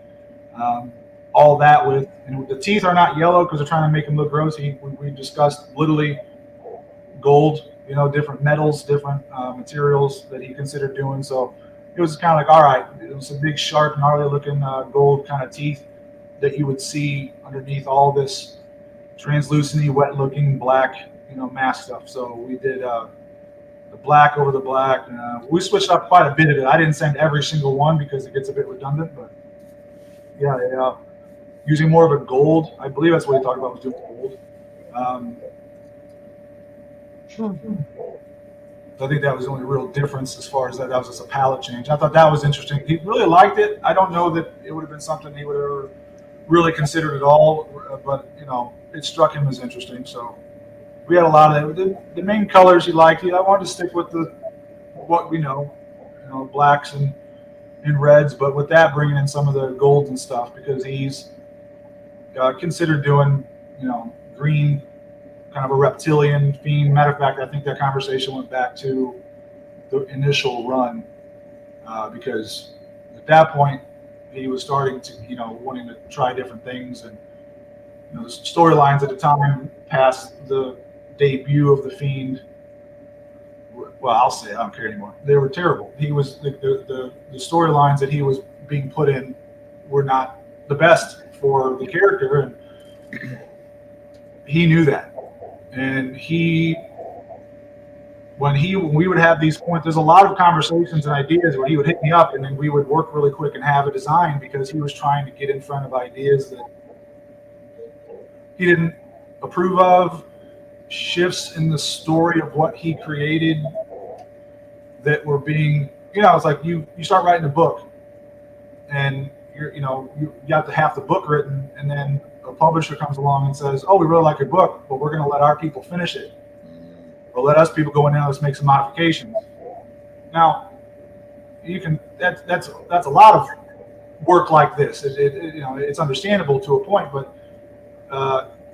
All that and the teeth are not yellow because they're trying to make them look rosy. We discussed literally gold, different metals, different materials that he considered doing. So it was kind of like, all right, it was a big, sharp, gnarly looking gold kind of teeth that you would see underneath all this translucent, wet looking black, mask stuff. So we did the black over the black. We switched up quite a bit of it. I didn't send every single one because it gets a bit redundant, but yeah. Using more of a gold, I believe that's what he talked about, was doing gold. So I think that was the only real difference as far as that was just a palette change. I thought that was interesting. He really liked it. I don't know that it would have been something he would have ever really considered at all, but it struck him as interesting. So we had a lot of that. The main colors he liked. I wanted to stick with what we know, blacks and reds, but with that bringing in some of the golds and stuff because he's considered doing, green, kind of a reptilian fiend. Matter of fact, I think that conversation went back to the initial run because at that point he was starting to, wanting to try different things, and the storylines at the time past the debut of the Fiend. Well, I'll say I don't care anymore. They were terrible. He was the storylines that he was being put in were not the best for the character, and he knew that. And when we would have these points, there's a lot of conversations and ideas where he would hit me up, and then we would work really quick and have a design because he was trying to get in front of ideas that he didn't approve of, shifts in the story of what he created that were being, it's like you start writing a book and you got the half the book written, and then a publisher comes along and says, oh, we really like your book, but we're going to let our people finish it, or let us people go in there, let's make some modifications. Now that's a lot of work like this. It's understandable to a point, but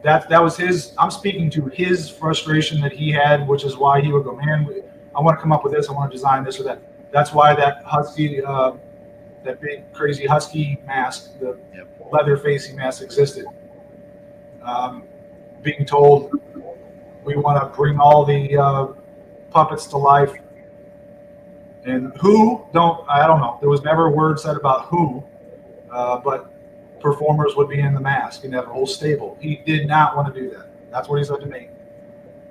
that was his. I'm speaking to his frustration that he had, which is why he would go, man, I want to come up with this. I want to design this or that. That's why that husky, that big crazy husky mask, the leather facing mask existed. Being told we want to bring all the puppets to life, and I don't know. There was never a word said about who, but performers would be in the mask and have a whole stable. He did not want to do that. That's what he said to me.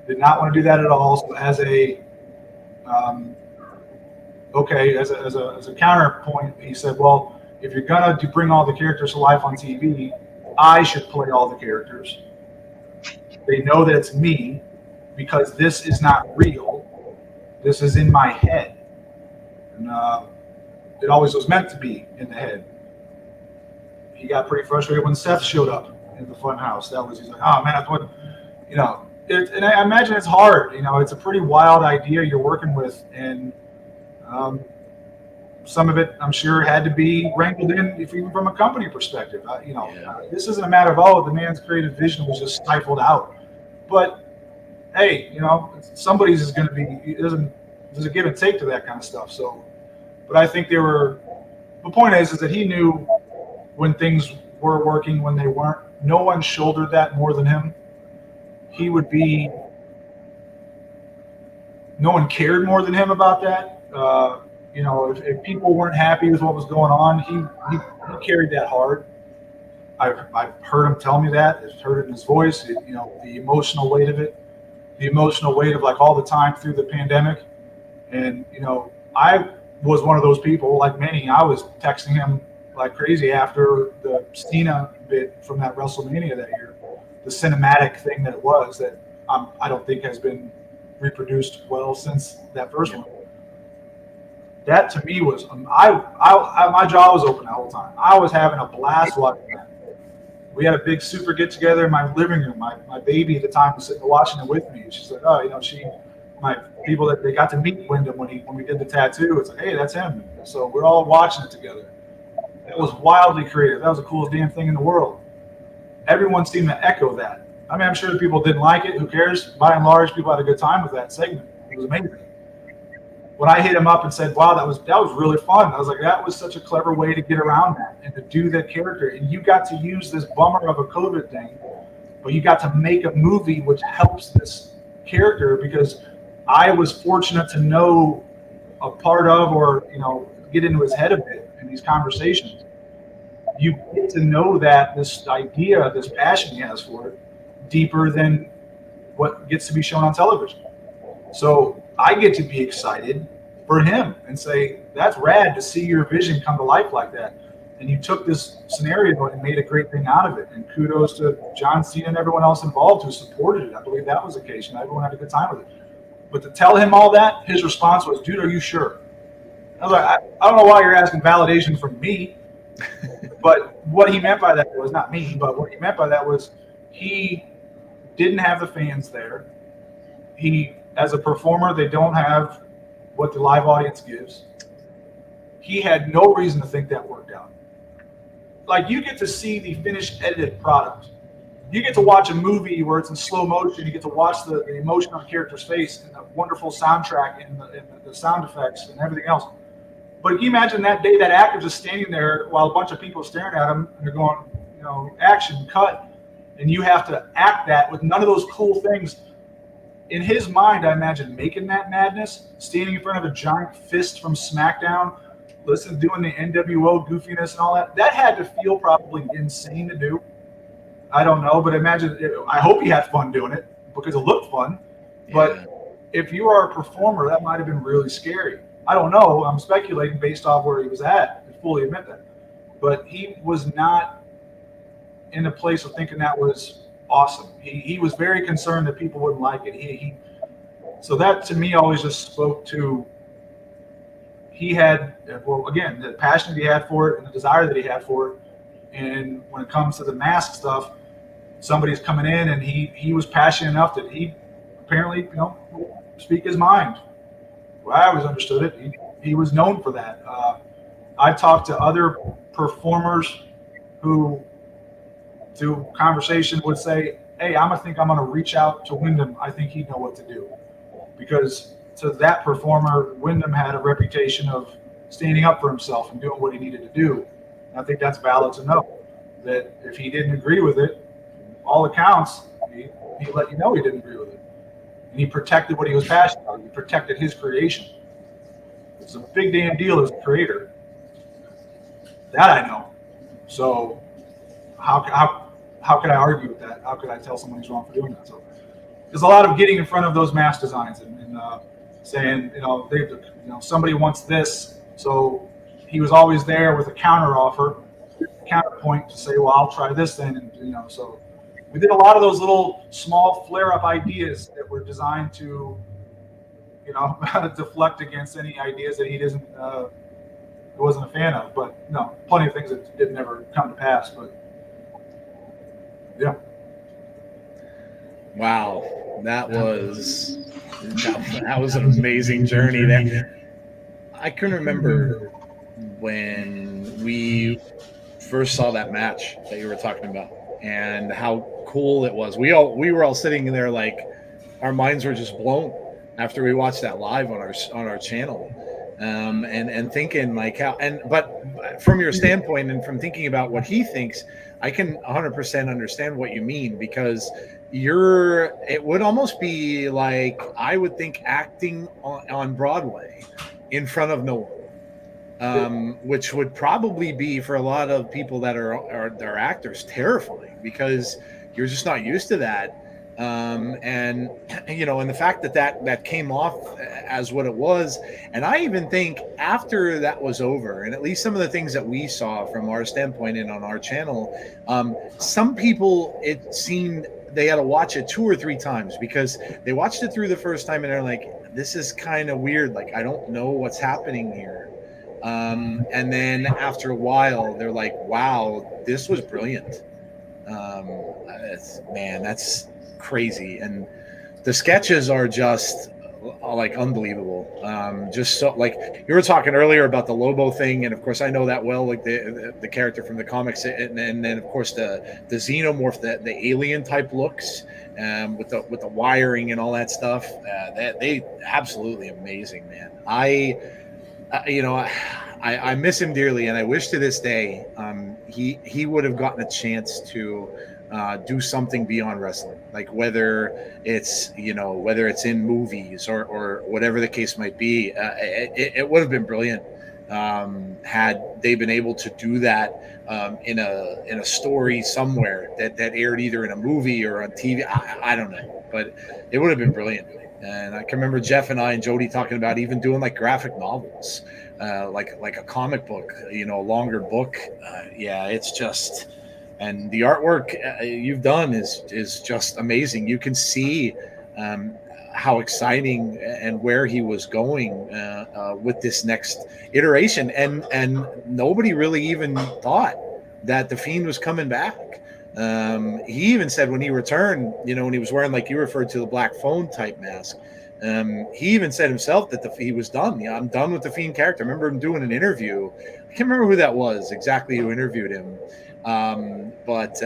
Did not want to do that at all. So as a as a counterpoint, he said, well, if you're gonna bring all the characters to life on TV, I should play all the characters. They know that it's me because this is not real. This is in my head, and it always was meant to be in the head. He got pretty frustrated when Seth showed up in the fun house. He's like, oh man, that's what, you know. And I imagine it's hard. You know, it's a pretty wild idea you're working with, and some of it I'm sure had to be wrangled in, even from a company perspective. This isn't a matter of the man's creative vision was just stifled out, but hey, you know, somebody's is going to be. There's a give and take to that kind of stuff. So, but I think the point is that he knew when things were working, when they weren't. No one shouldered that more than him. No one cared more than him about that. If people weren't happy with what was going on, he carried that hard. I've heard him tell me that. I've heard it in his voice. The emotional weight of it, the emotional weight of like all the time through the pandemic. And I was one of those people, like many. I was texting him like crazy after the Cena bit from that WrestleMania that year, the cinematic thing that it was that I don't think has been reproduced well since that first one. That to me was my jaw was open the whole time. I was having a blast watching that. We had a big super get together in my living room. My baby at the time was sitting there watching it with me. She's like, my people that they got to meet Windham when we did the tattoo. It's like, hey, that's him. So we're all watching it together. It was wildly creative. That was the coolest damn thing in the world. Everyone seemed to echo that. I mean, I'm sure people didn't like it. Who cares? By and large, people had a good time with that segment. It was amazing. When I hit him up and said, wow, that was really fun. I was like, that was such a clever way to get around that and to do that character. And you got to use this bummer of a COVID thing, but you got to make a movie which helps this character, because I was fortunate to know a part of, or get into his head a bit in these conversations. You get to know that this idea, this passion he has for it, deeper than what gets to be shown on television. So I get to be excited for him and say, that's rad to see your vision come to life like that. And you took this scenario and made a great thing out of it. And kudos to John Cena and everyone else involved who supported it. I believe that was the case, and everyone had a good time with it. But to tell him all that, his response was, dude, are you sure? I was like, I don't know why you're asking validation from me. But what he meant by that was, not me, but what he meant by that was he didn't have the fans there. As a performer, they don't have what the live audience gives. He had no reason to think that worked out. Like, you get to see the finished edited product. You get to watch a movie where it's in slow motion. You get to watch the emotion on a character's face and the wonderful soundtrack and the sound effects and everything else. But can you imagine that day that actor just standing there while a bunch of people are staring at him and they're going, action, cut. And you have to act that with none of those cool things. In his mind, I imagine making that madness, standing in front of a giant fist from SmackDown, doing the NWO goofiness and all that. That had to feel probably insane to do. I don't know, but I hope he had fun doing it because it looked fun. Yeah. But if you are a performer, that might have been really scary. I don't know. I'm speculating based off where he was at. I fully admit that. But he was not in a place of thinking that was awesome. He was very concerned that people wouldn't like it. So that to me always just spoke to the passion that he had for it and the desire that he had for it. And when it comes to the mask stuff, somebody's coming in and he was passionate enough that he apparently speak his mind. Well, I always understood it. He was known for that. I talked to other performers who, through conversation, would say, hey, I'm gonna reach out to Windham. I think he'd know what to do, because to that performer, Windham had a reputation of standing up for himself and doing what he needed to do. And I think that's valid to know that if he didn't agree with it, all accounts, he let you know he didn't agree with it. And he protected what he was passionate about. He protected his creation. It's a big damn deal as a creator. That I know. So how could I argue with that? How could I tell someone he's wrong for doing that? So there's a lot of getting in front of those mask designs and saying, somebody wants this. So he was always there with a counterpoint to say, well, I'll try this then. And, so we did a lot of those little small flare-up ideas that were designed to, deflect against any ideas that he wasn't a fan of. But plenty of things that did never come to pass. But yeah. Wow, that was an amazing journey there. I can remember when we first saw that match that you were talking about, and how cool it was. We were all sitting there like our minds were just blown after we watched that live on our channel, and thinking like how. But from your standpoint and from thinking about what he thinks, I can 100% understand what you mean, because it would almost be like, I would think, acting on Broadway in front of no one, which would probably be, for a lot of people that are actors, terrifying, because you're just not used to that. And the fact that came off as what it was. And I even think after that was over, and at least some of the things that we saw from our standpoint and on our channel, some people, it seemed they had to watch it 2 or 3 times, because they watched it through the first time and they're like, this is kind of weird. Like, I don't know what's happening here. And then after a while, they're like, wow, this was brilliant. That's crazy. And the sketches are just like unbelievable. Just so, like you were talking earlier about the Lobo thing, and of course I know that well, like the character from the comics, and then of course the xenomorph, the alien type looks, with the wiring and all that stuff. They absolutely amazing, man. I miss him dearly, and I wish to this day he would have gotten a chance to do something beyond wrestling, like whether it's in movies or whatever the case might be. It would have been brilliant had they been able to do that in a story somewhere that aired either in a movie or on TV. I don't know, but it would have been brilliant. And I can remember Jeff and I and Jody talking about even doing like graphic novels, like a comic book, a longer book. It's just. And the artwork you've done is just amazing. You can see how exciting and where he was going with this next iteration. And nobody really even thought that the Fiend was coming back. He even said when he returned, when he was wearing, like you referred to, the black phone type mask, he even said himself that he was done. I'm done with the Fiend character. I remember him doing an interview. I can't remember who that was exactly who interviewed him. But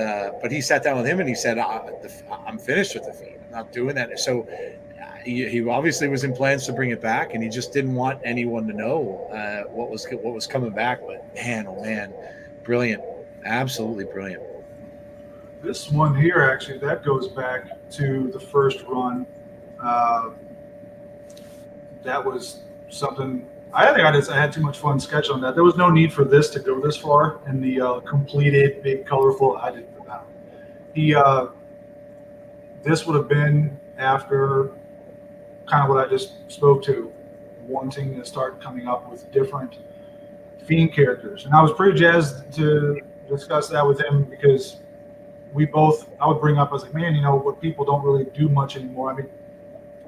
he sat down with him and he said, I'm finished with the Fiend. I'm not doing that. So he obviously was in plans to bring it back, and he just didn't want anyone to know what was coming back. But man, oh man, brilliant. Absolutely brilliant. This one here, actually, that goes back to the first run. That was something. I think I had too much fun sketching on that. There was no need for this to go this far in the completed big colorful. I didn't put that. This would have been after kind of what I just spoke to, wanting to start coming up with different Fiend characters, and I was pretty jazzed to discuss that with him, because I would bring up, I was like, man, what people don't really do much anymore. I mean,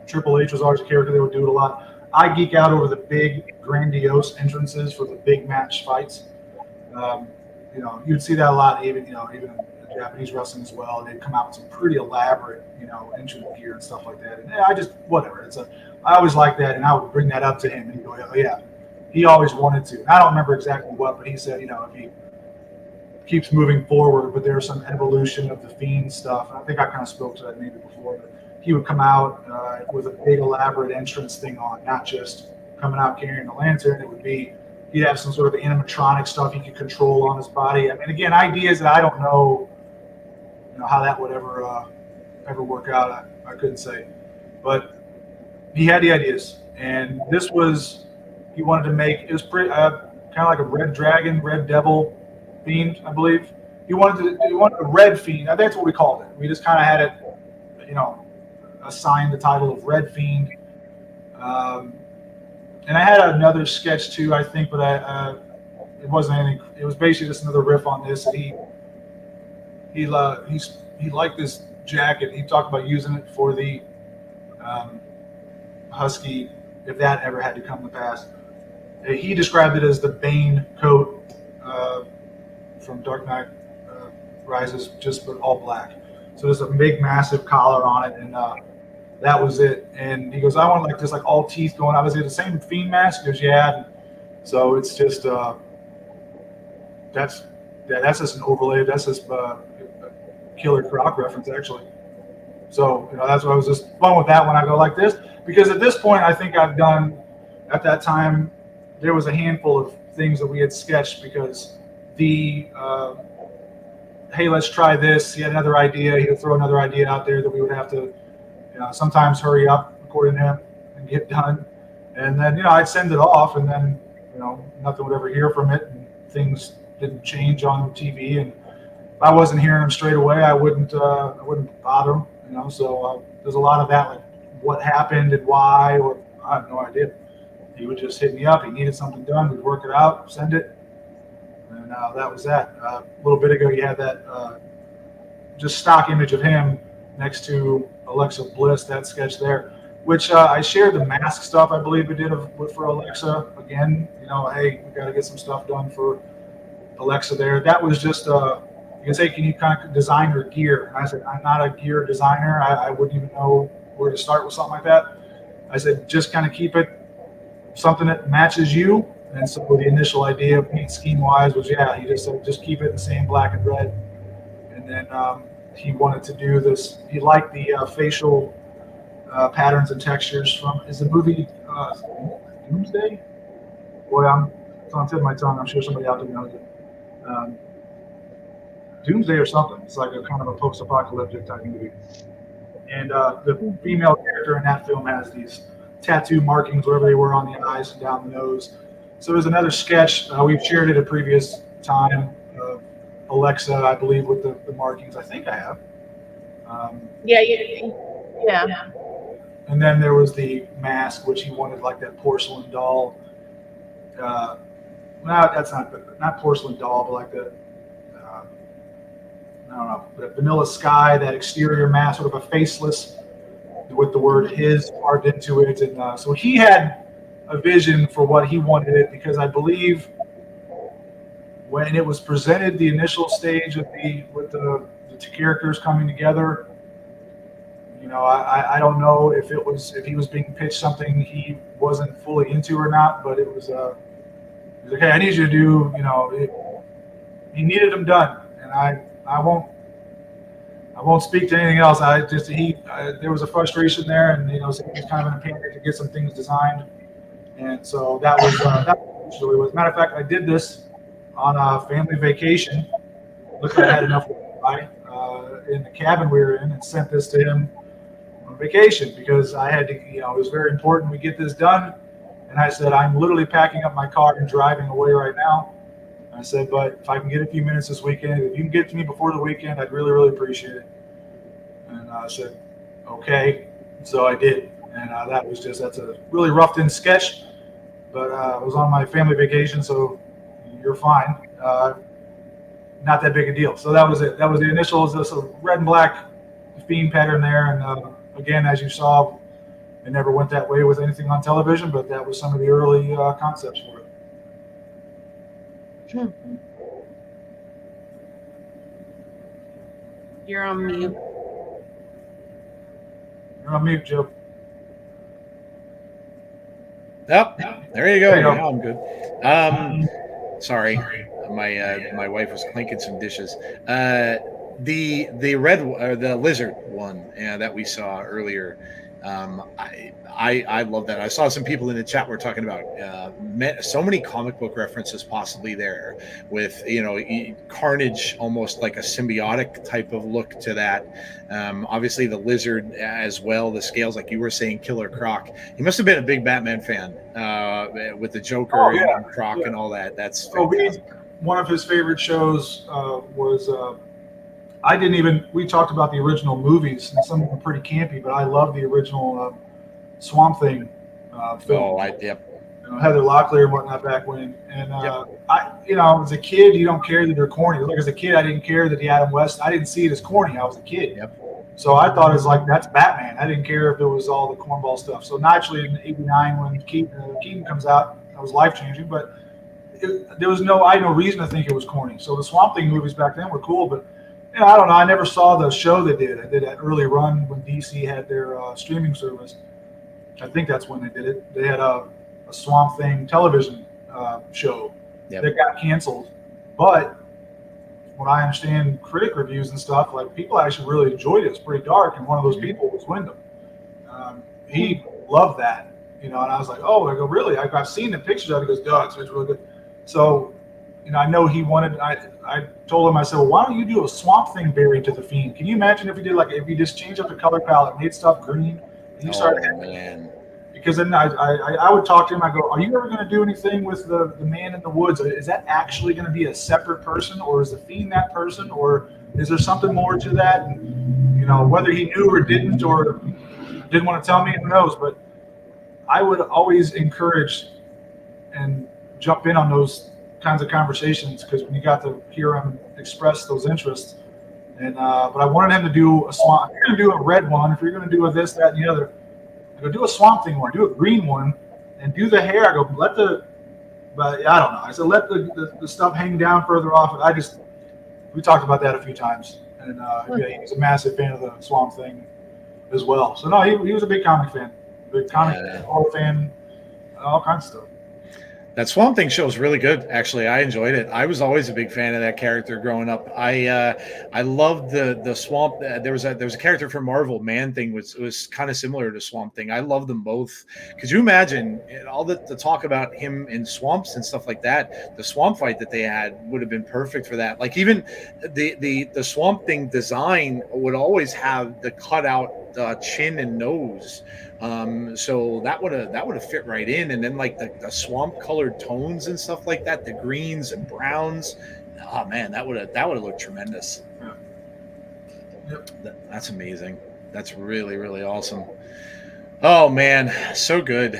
Triple H was always a character, they would do it a lot. I geek out over the big, grandiose entrances for the big match fights. You'd see that a lot, even in Japanese wrestling as well. They'd come out with some pretty elaborate, entrance gear and stuff like that. And whatever. I always liked that, and I would bring that up to him, and he'd go, oh, yeah. He always wanted to. And I don't remember exactly what, but he said, if he keeps moving forward, but there's some evolution of the Fiend stuff. I think I kind of spoke to that maybe before. But he would come out with a big elaborate entrance thing on, not just coming out carrying a lantern. It would be he'd have some sort of animatronic stuff he could control on his body. I mean, again, ideas that I don't know, how that would ever work out. I couldn't say, but he had the ideas, and this was he wanted to make. It was pretty kind of like a red dragon, red devil Fiend, I believe. He wanted a red Fiend. That's what we called it. We just kind of had it, assigned the title of Red Fiend. And I had another sketch too, I think, but it wasn't anything. It was basically just another riff on this. He liked this jacket. He talked about using it for the Husky, if that ever had to come to pass. He described it as the Bane coat from Dark Knight Rises, just but all black. So there's a big, massive collar on it, and that was it. And he goes, I want like this, like all teeth going out. Was it the same Fiend mask? He goes, yeah. And so it's just that's just an overlay. That's just Killer Croc reference, actually. So that's what I was just fun with that when I go like this, because at this point I think I've done. At that time, there was a handful of things that we had sketched because the hey, let's try this. He had another idea. He would throw another idea out there that we would have to, sometimes hurry up, according to him, and get done. And then, I'd send it off, and then, nothing would ever hear from it, and things didn't change on TV. And if I wasn't hearing him straight away, I wouldn't bother him. So there's a lot of that, like what happened and why, or I have no idea. He would just hit me up. He needed something done. We'd work it out, send it. And that was that. A little bit ago, you had that just stock image of him next to Alexa Bliss, that sketch there, which I shared the mask stuff, I believe we did for Alexa. Again, hey, we got to get some stuff done for Alexa there. That was just, you can say, can you kind of design her gear? And I said, I'm not a gear designer. I wouldn't even know where to start with something like that. I said, just kind of keep it something that matches you. And so the initial idea, paint scheme-wise, was, he just said, just keep it the same black and red. And then he wanted to do this. He liked the facial patterns and textures from, is the movie Doomsday? Boy, it's on the tip of my tongue. I'm sure somebody out there knows it. Doomsday or something. It's like a kind of a post-apocalyptic type movie. And the female character in that film has these tattoo markings wherever they were on the eyes and down the nose. So there's another sketch. We've shared it a previous time. Alexa, I believe, with the markings. I think I have. Yeah. And then there was the mask, which he wanted like that porcelain doll. No, that's not porcelain doll, but like the I don't know, the Vanilla Sky, that exterior mask, sort of a faceless with the word his carved into it. And so he had a vision for what he wanted it, because I believe when it was presented, the initial stage with the two characters coming together, I don't know if he was being pitched something he wasn't fully into or not, but it was he was like, hey, I need you to do, he needed them done, and I won't speak to anything else. There was a frustration there, and so he was kind of in a panic to get some things designed, and so that really was. Matter of fact, I did this on a family vacation. Looked like I had enough in the cabin we were in, and sent this to him on vacation because I had to. It was very important we get this done, and I said, I'm literally packing up my car and driving away right now. I said, but if I can get a few minutes this weekend, if you can get to me before the weekend, I'd really, really appreciate it. And I said, okay. So I did. And that's a really roughed in sketch, but I was on my family vacation, so you're fine. Not that big a deal. So that was it. That was the initial, this red and black Fiend pattern there. And again, as you saw, it never went that way with anything on television, but that was some of the early concepts for it. You're on mute. You're on mute, Joe. Yep. There you go. Now I'm good. Sorry. my wife was clinking some dishes. The red or the lizard one that we saw earlier. I love that. I saw some people in the chat were talking about so many comic book references possibly there, with Carnage almost like a symbiotic type of look to that. Obviously the lizard as well, the scales, like you were saying, Killer Croc. He must have been a big Batman fan with the Joker and Croc and all that. That's fantastic. One of his favorite shows was. We talked about the original movies, and some of them are pretty campy, but I love the original Swamp Thing film. Heather Locklear and whatnot back when. And as a kid, you don't care that they're corny. Like as a kid, I didn't care that the Adam West, I didn't see it as corny. I was a kid. So I thought it was like, that's Batman. I didn't care if it was all the cornball stuff. So naturally in '89 when Keaton comes out, that was life-changing, but there was I had no reason to think it was corny. So the Swamp Thing movies back then were cool, but I don't know. I never saw the show they did. I did that early run when DC had their streaming service. I think that's when they did it. They had a Swamp Thing television show that got canceled. But when I understand critic reviews and stuff, like people actually really enjoyed it. It's pretty dark, and one of those people was Windham. He loved that, and I was like, oh, I go, really? I've seen the pictures of it. He goes, duh, it's really good. So, I know he wanted. I told him, I said, well, why don't you do a Swamp Thing variant to the Fiend? Can you imagine if you just changed up the color palette, made stuff green, and you started? Man. Because then I would talk to him. I go, are you ever going to do anything with the man in the woods? Is that actually going to be a separate person, or is the Fiend that person, or is there something more to that? And, whether he knew or didn't want to tell me, who knows? But I would always encourage and jump in on those kinds of conversations, because when you got to hear him express those interests, and but I wanted him to do a swamp. If you're going to do a red one, if you're going to do a this, that, and the other, I go do a Swamp Thing one, do a green one, and do the hair. I go but I don't know. I said let the stuff hang down further off. We talked about that a few times, and he's a massive fan of the Swamp Thing as well. So no, he was a big comic fan, horror fan, all kinds of stuff. That Swamp Thing show is really good. Actually, I enjoyed it. I was always a big fan of that character growing up. I loved the Swamp. There was a character from Marvel, Man Thing, was kind of similar to Swamp Thing. I loved them both. Could you imagine all the talk about him in swamps and stuff like that? The swamp fight that they had would have been perfect for that. Like even the Swamp Thing design would always have the cutout chin and nose. So that would have fit right in, and then like the swamp colored tones and stuff like that, the greens and browns. Oh man, that would have looked tremendous. That's amazing. That's really, really awesome. Oh man, so good.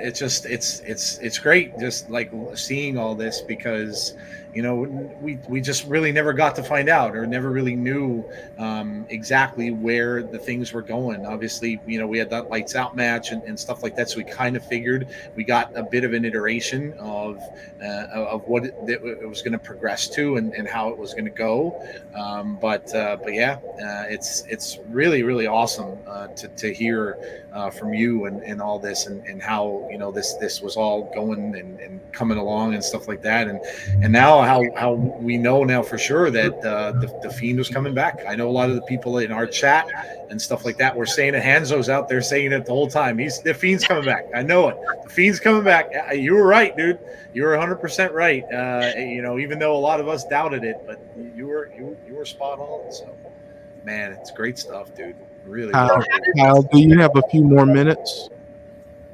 It's great just like seeing all this, because we just really never got to find out, or never really knew exactly where the things were going. Obviously, we had that Lights Out match and stuff like that, so we kind of figured we got a bit of an iteration of what it was going to progress to and how it was going to go. But yeah, it's really, really awesome to hear from you and all this, and how this was all going and coming along and stuff like that, and now how we know now for sure that the Fiend was coming back. I know a lot of the people in our chat and stuff like that were saying it. Hanzo's out there saying it the whole time. The Fiend's coming back. I know it. The Fiend's coming back. You were right, dude. You were 100% right. Even though a lot of us doubted it, but you were spot on. So, man, it's great stuff, dude. Really. Kyle, do you have a few more minutes?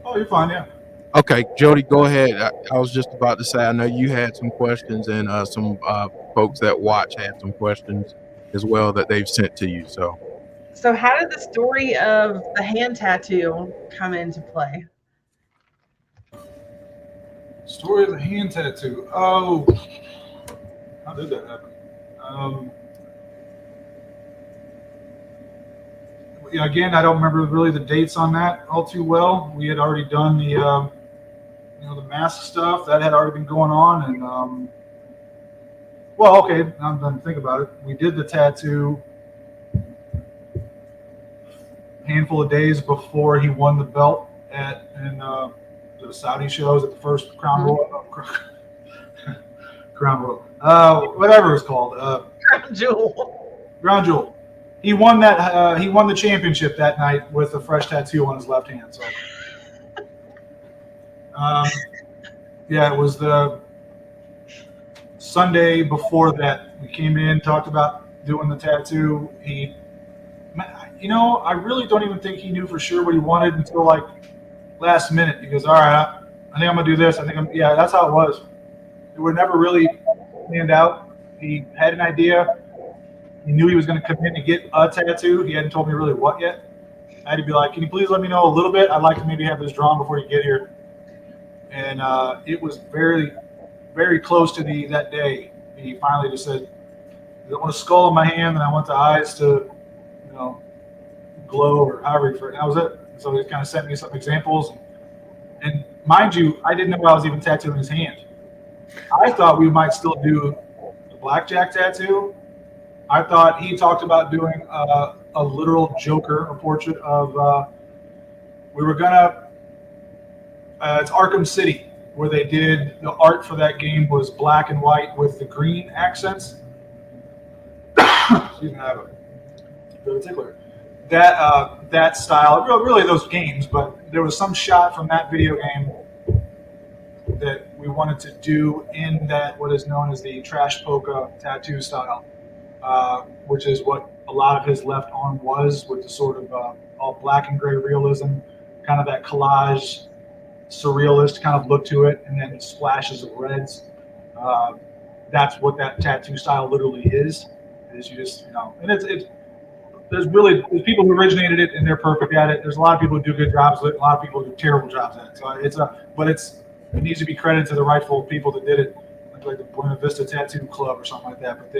Oh, you're fine. Yeah. Okay, Jody, go ahead. I was just about to say, I know you had some questions, and some folks that watch had some questions as well that they've sent to you. So how did the story of the hand tattoo come into play? Story of the hand tattoo. Oh, how did that happen? Again, I don't remember really the dates on that all too well. We had already done the the mask stuff that had already been going on, and well, okay, now I'm done to think about it. We did the tattoo a handful of days before he won the belt at the Saudi shows at the first Crown Crown Royal. Whatever it's called. Crown Jewel. Crown Jewel. He won that. He won the championship that night with a fresh tattoo on his left hand. So, yeah, it was the Sunday before that. We came in, talked about doing the tattoo. I really don't even think he knew for sure what he wanted until like last minute. He goes, "All right, I think I'm gonna do this. Yeah, that's how it was. It would never really planned out. He had an idea. He knew he was going to commit to get a tattoo. He hadn't told me really what yet. I had to be like, can you please let me know a little bit? I'd like to maybe have this drawn before you get here. And it was very, very close to that day. He finally just said, I want a skull on my hand, and I want the eyes to, glow or however you refer. And that was it. So he kind of sent me some examples. And mind you, I didn't know I was even tattooing his hand. I thought we might still do the blackjack tattoo. I thought he talked about doing a literal Joker, a portrait of. We were gonna. It's Arkham City, where they did the art for that game was black and white with the green accents. Excuse me, I have a bit of a tickler. That style, really those games, but there was some shot from that video game that we wanted to do in that what is known as the trash polka tattoo style, which is what a lot of his left arm was, with the sort of all black and gray realism, kind of that collage, surrealist kind of look to it, and then splashes of reds. That's what that tattoo style literally is you just, and it's there's people who originated it and they're perfect at it. There's a lot of people who do good jobs with it, a lot of people who do terrible jobs at it. So it needs to be credited to the rightful people that did it, like the Buena Vista Tattoo Club or something like that. But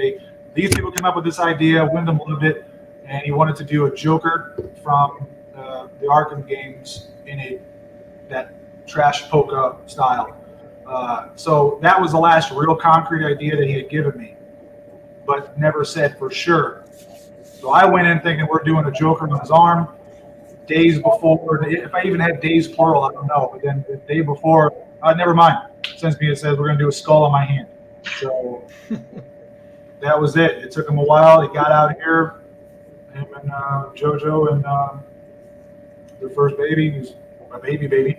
these people came up with this idea. Windham loved it, and he wanted to do a Joker from the Arkham games in that trash polka style. So that was the last real concrete idea that he had given me, but never said for sure. So I went in thinking we're doing a Joker on his arm. Days before, if I even had days plural, I don't know. But then the day before, never mind. Sends me, it says we're going to do a skull on my hand. So that was it. It took him a while. He got out here, him and JoJo and their first baby, who's a baby,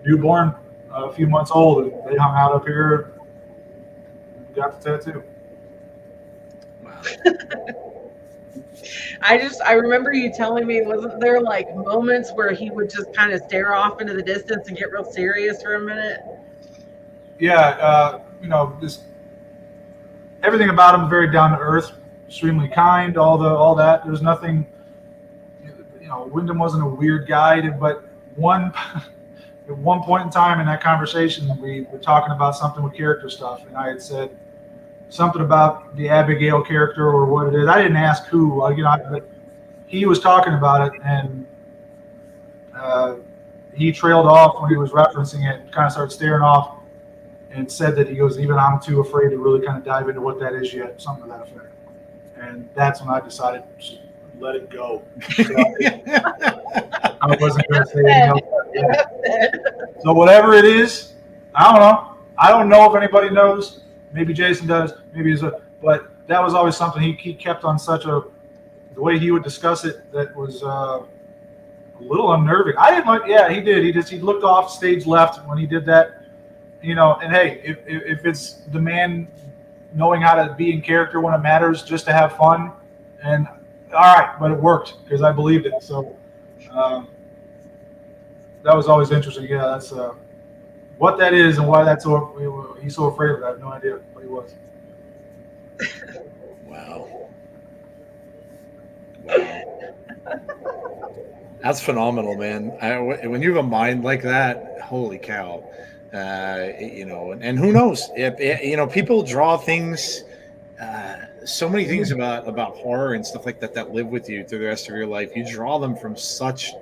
newborn, a few months old, and they hung out up here and got the tattoo. Wow. I remember you telling me, wasn't there like moments where he would just kind of stare off into the distance and get real serious for a minute? Yeah, just everything about him very down to earth, extremely kind, all that. There's nothing, Windham wasn't a weird guy, but at one point in time in that conversation, we were talking about something with character stuff, and I had said something about the Abigail character or what it is. I didn't ask who, but he was talking about it, and he trailed off when he was referencing it, kind of started staring off, and said that he goes, even I'm too afraid to really kind of dive into what that is yet, something to that effect. And that's when I decided to let it go. I wasn't going to say anything else. So whatever it is, I don't know. I don't know if anybody knows. Maybe Jason does. Maybe but that was always something he kept on the way he would discuss it, that was a little unnerving. I didn't like. Yeah, he did. He looked off stage left when he did that. And hey, if it's the man knowing how to be in character when it matters, just to have fun, and all right, but it worked because I believed it. So that was always interesting. Yeah, that's what that is and why he's so afraid of it. I have no idea, but he was. Wow. That's phenomenal, man. When you have a mind like that, holy cow. And who knows if people draw things, so many things about horror and stuff like that live with you through the rest of your life. You draw them from such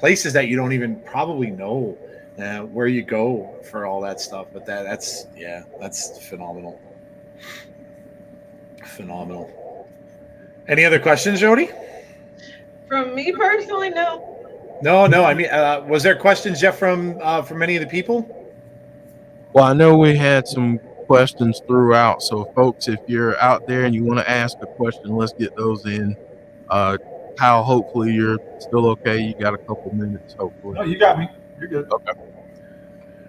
places that you don't even probably know where you go for all that stuff. But that's phenomenal. Any other questions, Jody? From me personally, no. No. I mean, was there questions, Jeff, from any of the people? Well, I know we had some questions throughout. So, folks, if you're out there and you want to ask a question, let's get those in. Kyle, hopefully you're still okay. You got a couple minutes, hopefully. No, you got me. You're good. Okay.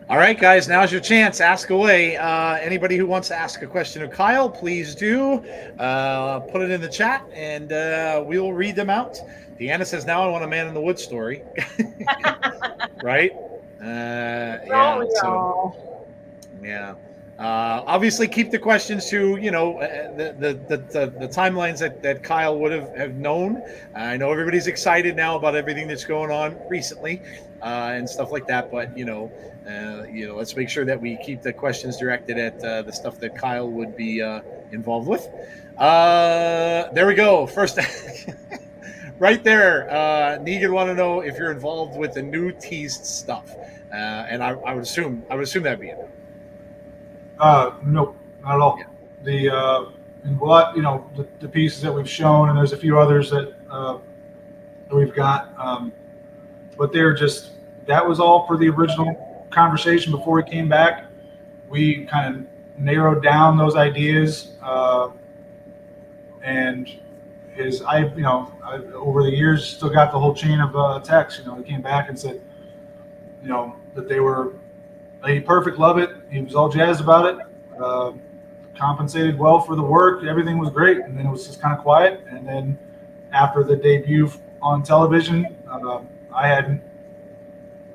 All right, guys, now's your chance. Ask away. Anybody who wants to ask a question of Kyle, please do. Put it in the chat, and we will read them out. Deanna says, now I want a Man in the Woods story. Right? Yeah. So, yeah. Obviously, keep the questions to the timelines that Kyle would have known. I know everybody's excited now about everything that's going on recently and stuff like that. But let's make sure that we keep the questions directed at the stuff that Kyle would be involved with. There we go. First, right there. Negan want to know if you're involved with the new teased stuff, and I would assume that'd be it. Nope, not at all. Yeah. The pieces that we've shown, and there's a few others that we've got, but that was all for the original conversation before he came back. We kind of narrowed down those ideas, and over the years still got the whole chain of text. He came back and said, that they were. He perfect, love it. He was all jazzed about it. Compensated well for the work. Everything was great, and then it was just kind of quiet. And then after the debut on television, I hadn't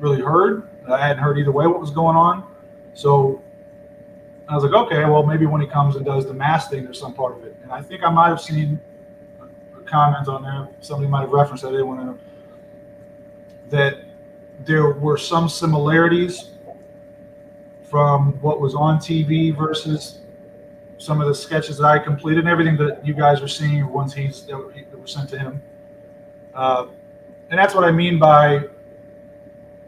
really heard. I hadn't heard either way what was going on. So I was like, okay, well maybe when he comes and does the mask thing, there's some part of it. And I think I might have seen a comment on there. Somebody might have referenced. I didn't want to know that there were some similarities from what was on TV versus some of the sketches that I completed and everything that you guys are seeing once that were sent to him. And that's what I mean by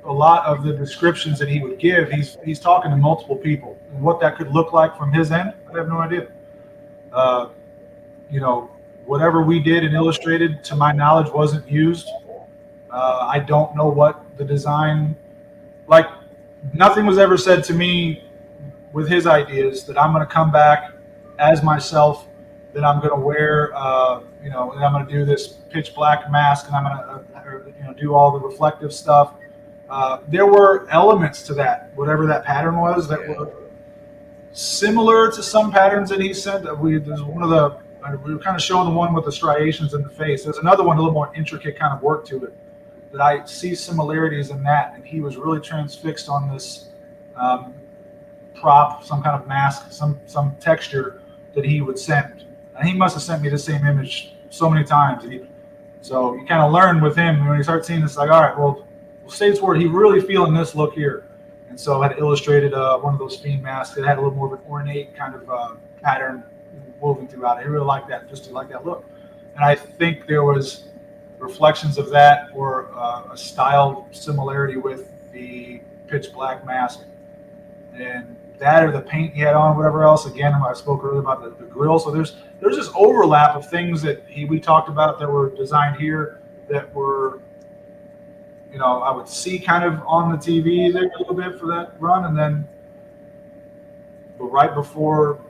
a lot of the descriptions that he would give. He's talking to multiple people, and what that could look like from his end, I have no idea. Whatever we did and illustrated, to my knowledge, wasn't used. I don't know what the design, like, nothing was ever said to me with his ideas that I'm going to come back as myself, that I'm going to wear, and I'm going to do this pitch black mask, and I'm going to do all the reflective stuff. There were elements to that, whatever that pattern was, that were similar to some patterns that he sent. There's one of the, we were kind of showing the one with the striations in the face. There's another one, a little more intricate kind of work to it, that I see similarities in that. And he was really transfixed on this prop, some kind of mask, some texture that he would send. And he must have sent me the same image so many times. So you kind of learn with him when you start seeing this, like, all right, well, states where he really feeling this look here. And so I had illustrated one of those Fiend masks that had a little more of an ornate kind of pattern woven throughout it. He really liked that, just to like that look. And I think there was reflections of that, or a style similarity with the pitch black mask, and that, or the paint he had on, whatever else. Again, I spoke earlier about the grill. So there's this overlap of things that we talked about that were designed here that were, I would see kind of on the TV there a little bit for that run, and then, but right before,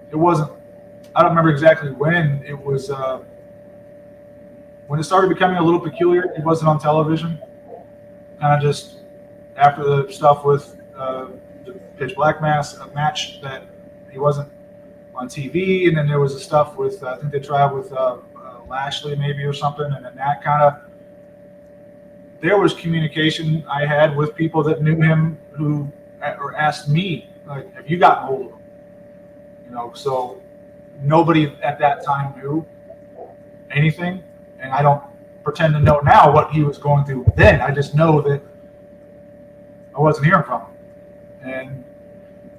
it wasn't. I don't remember exactly when it was. When it started becoming a little peculiar, it wasn't on television. Kind of just after the stuff with the pitch black mask match, that he wasn't on TV, and then there was the stuff with I think they tried with Lashley maybe or something, and then that kind of, there was communication I had with people that knew him who or asked me, like, have you gotten hold of him? So nobody at that time knew anything, and I don't pretend to know now what he was going through then. I just know that I wasn't hearing from him,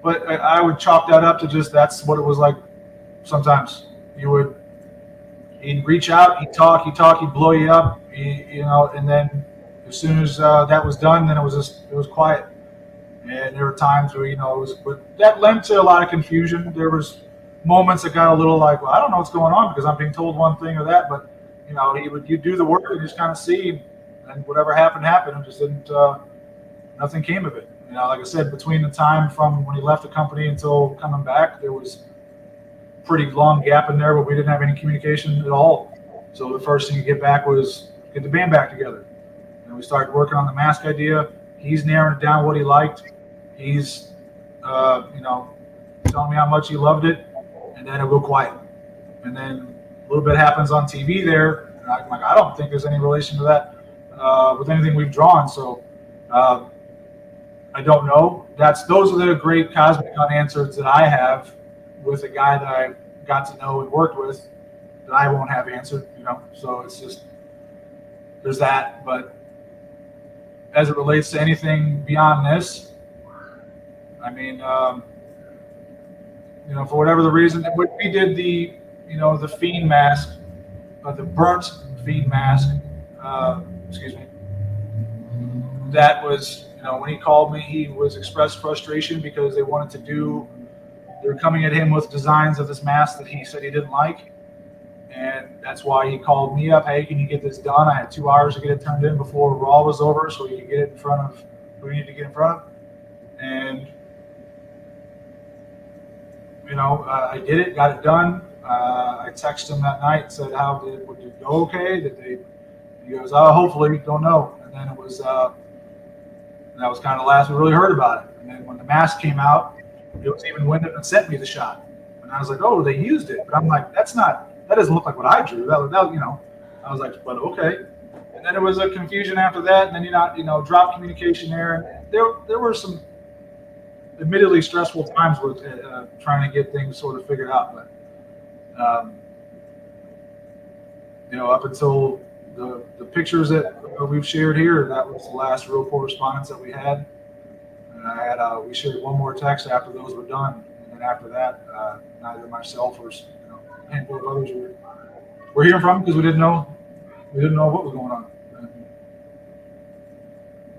but I would chalk that up to just, that's what it was like. Sometimes he'd reach out, he'd talk, he'd blow you up, and then as soon as that was done, then it was quiet. And there were times where, but that led to a lot of confusion. There was moments that got a little like, well, I don't know what's going on because I'm being told one thing or that, but you'd do the work and just kind of see, and whatever happened, and just didn't, nothing came of it. Like I said, between the time from when he left the company until coming back, there was a pretty long gap in there where we didn't have any communication at all. So the first thing to get back was get the band back together. And we started working on the mask idea. He's narrowing down what he liked. He's, telling me how much he loved it, and then it'll go quiet. And then a little bit happens on TV there, and I'm like, I don't think there's any relation to that with anything we've drawn. So I don't know. Those are the great cosmic unanswers that I have with a guy that I got to know and worked with that I won't have answered. So it's just there's that. But as it relates to anything beyond this, I mean, for whatever the reason, when we did the Fiend mask, the burnt Fiend mask, excuse me, that was, when he called me, he was expressed frustration because they were coming at him with designs of this mask that he said he didn't like. And that's why he called me up. Hey, can you get this done? I had 2 hours to get it turned in before Raw was over, so we could get it in front of who we need to get in front of. And I did it, got it done. I texted him that night, said, would it go okay? He goes, hopefully, don't know. And then that was kind of the last we really heard about it. And then when the mask came out, it was even Windham that sent me the shot. And I was like, oh, they used it. But I'm like, that doesn't look like what I drew. That I was like, but okay. And then it was a confusion after that. And then, drop communication there. And there were some admittedly stressful times with trying to get things sort of figured out. But, up until the pictures that we've shared here, that was the last real correspondence that we had. And we shared one more text after those were done. And then after that, neither myself or a handful of others were hearing from because we didn't know what was going on.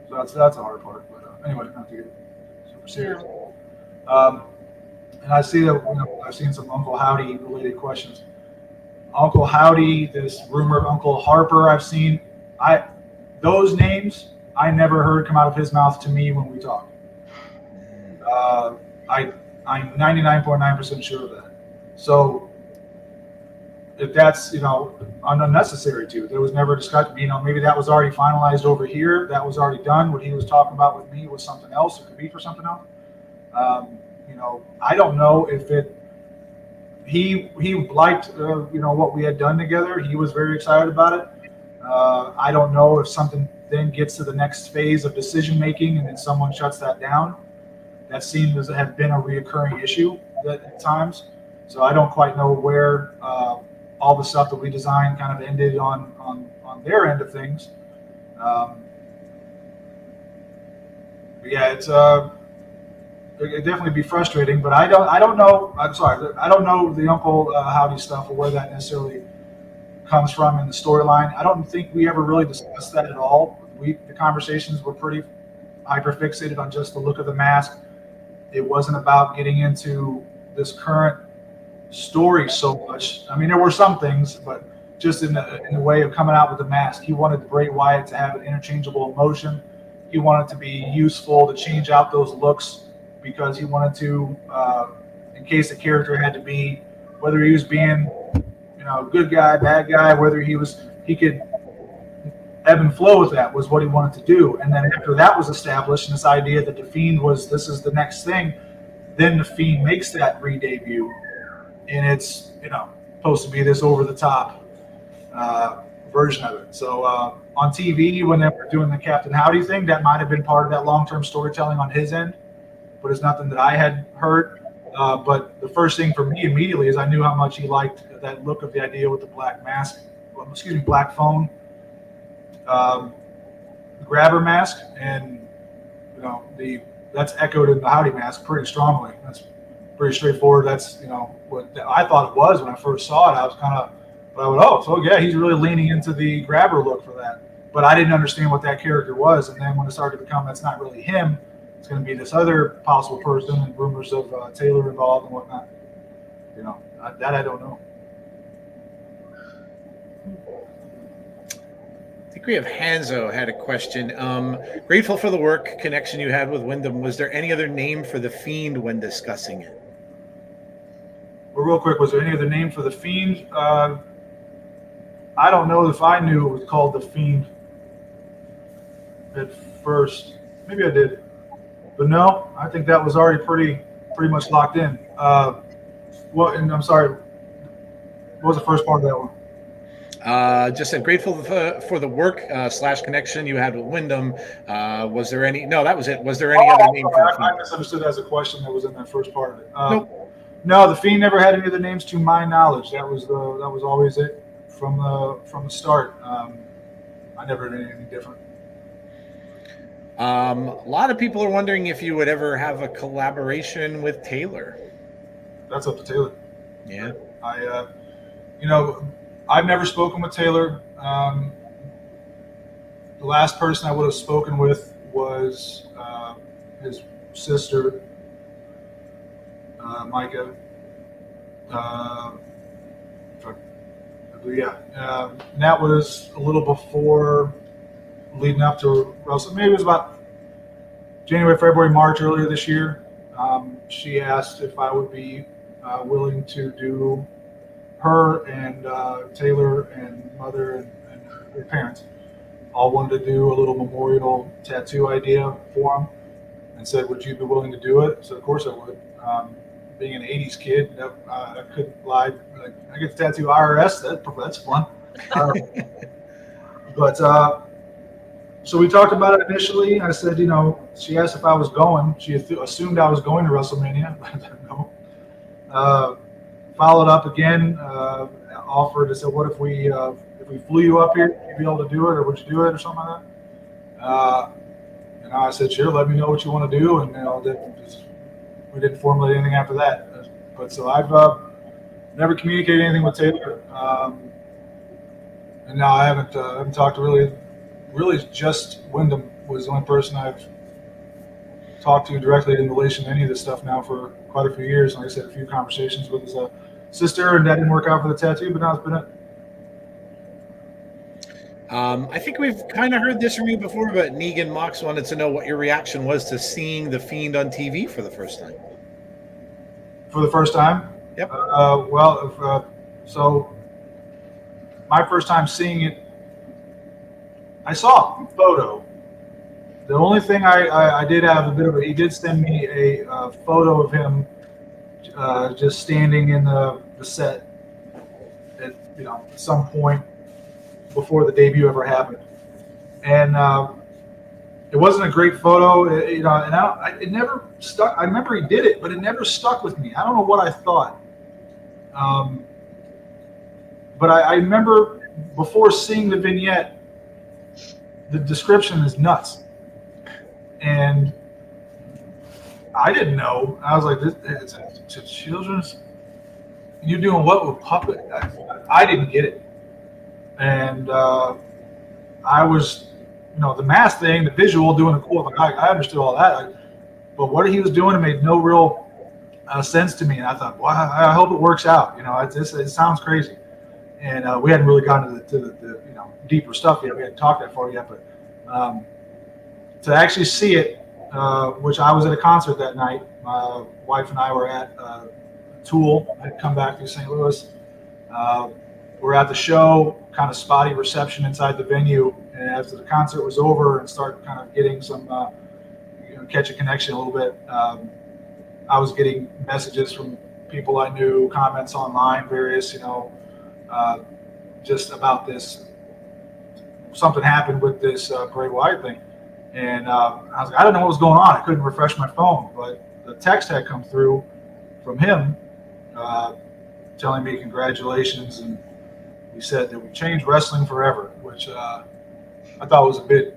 So that's a hard part. But anyway, not to get super serious. And I see that I've seen some Uncle Howdy related questions. Uncle Howdy, this rumor of Uncle Harper, I've seen. Those names I never heard come out of his mouth to me when we talk. I'm 99.9% sure of that. So if that's unnecessary too, there was never discussion. Maybe that was already finalized over here. That was already done. What he was talking about with me was something else. It could be for something else. I don't know if he liked what we had done together. He was very excited about it. I don't know if something then gets to the next phase of decision making and then someone shuts that down. That seems to have been a reoccurring issue at times. So I don't quite know where all the stuff that we designed kind of ended on their end of things. It's it'd definitely be frustrating, but I don't know. I'm sorry, I don't know the Uncle Howdy stuff or where that necessarily comes from in the storyline. I don't think we ever really discussed that at all. The conversations were pretty hyper fixated on just the look of the mask. It wasn't about getting into this current story so much. I mean, there were some things, but just in the way of coming out with the mask, he wanted Bray Wyatt to have an interchangeable emotion. He wanted to be useful to change out those looks because he wanted to, in case the character had to be, whether he was being, good guy, bad guy, whether he could ebb and flow with that was what he wanted to do. And then after that was established, and this idea that the Fiend this is the next thing, then the Fiend makes that re-debut, and it's supposed to be this over-the-top version of it. So on TV, when they were doing the Captain Howdy thing, that might have been part of that long-term storytelling on his end, but it's nothing that I had heard. But the first thing for me immediately is I knew how much he liked that look of the idea with the black mask, black phone, grabber mask, and that's echoed in the Howdy mask pretty strongly. That's pretty straightforward. That's what I thought it was when I first saw it. I was kind of, but I went, so yeah, he's really leaning into the grabber look for that. But I didn't understand what that character was, and then when it started to become, that's not really him. It's going to be this other possible person, and rumors of Taylor involved and whatnot. That I don't know. think we have Hanzo had a question. Grateful for the work connection you had with Windham. Was there any other name for the Fiend when discussing it? Well, real quick, was there any other name for the Fiend? I don't know if I knew it was called the Fiend at first. Maybe I did, but no, I think that was already pretty much locked in. And I'm sorry, what was the first part of that one? Just said grateful for the work / connection you had with Windham. Was there any? No, that was it. Was there any other name for the Fiend? I misunderstood that as a question that was in that first part of it. Nope. No, the Fiend never had any other names to my knowledge. That was always it from the start. I never did anything different. A lot of people are wondering if you would ever have a collaboration with Taylor. That's up to Taylor. Yeah. I've never spoken with Taylor. The last person I would have spoken with was his sister, Micah. That was a little before, leading up to Russell. Maybe it was about January, February, March earlier this year. She asked if I would be willing to do her and Taylor and mother and their parents all wanted to do a little memorial tattoo idea for them, and said, "Would you be willing to do it?" So of course I would. Being an '80s kid, I couldn't lie. Like, I get to tattoo IRS. That's fun. So we talked about it initially. I said, she asked if I was going. She assumed I was going to WrestleMania. Followed up again, offered. I said, "What if we flew you up here? Would you be able to do it, or would you do it, or something like that?" I said, "Sure. Let me know what you want to do." And we didn't formulate anything after that. But so I've never communicated anything with Taylor, and now I haven't talked to really just Windham was the only person I've talked to directly in relation to any of this stuff now for quite a few years. Like I said, a few conversations with his sister, and that didn't work out for the tattoo, but now it's been it. I think we've kind of heard this from you before, but Negan Mox wanted to know what your reaction was to seeing the Fiend on TV for the first time. For the first time? Yep. So my first time seeing it, I saw a photo. The only thing I did have a bit of he did send me a photo of him just standing in the set at some point before the debut ever happened, and it wasn't a great photo, and it never stuck. I remember he did it, but it never stuck with me. I don't know what I thought, but I remember before seeing the vignette, the description is nuts, and I didn't know. I was like, "This it's children's. You're doing what with puppet?" I didn't get it. And I was, the mask thing, the visual, doing the cool. Like, I understood all that, but what he was doing, it made no real sense to me. And I thought, well, I hope it works out. It sounds crazy. And we hadn't really gotten to the deeper stuff yet. We hadn't talked that far yet. But to actually see it, which I was at a concert that night. My wife and I were at Tool. I had come back to St. Louis. We're at the show, kind of spotty reception inside the venue, and after the concert was over and start kind of getting some, catch a connection a little bit, I was getting messages from people I knew, comments online, various, just about this. Something happened with this Bray Wyatt thing, and I was like, I don't know what was going on. I couldn't refresh my phone, but the text had come through from him telling me congratulations, and he said that we changed wrestling forever, which I thought was a bit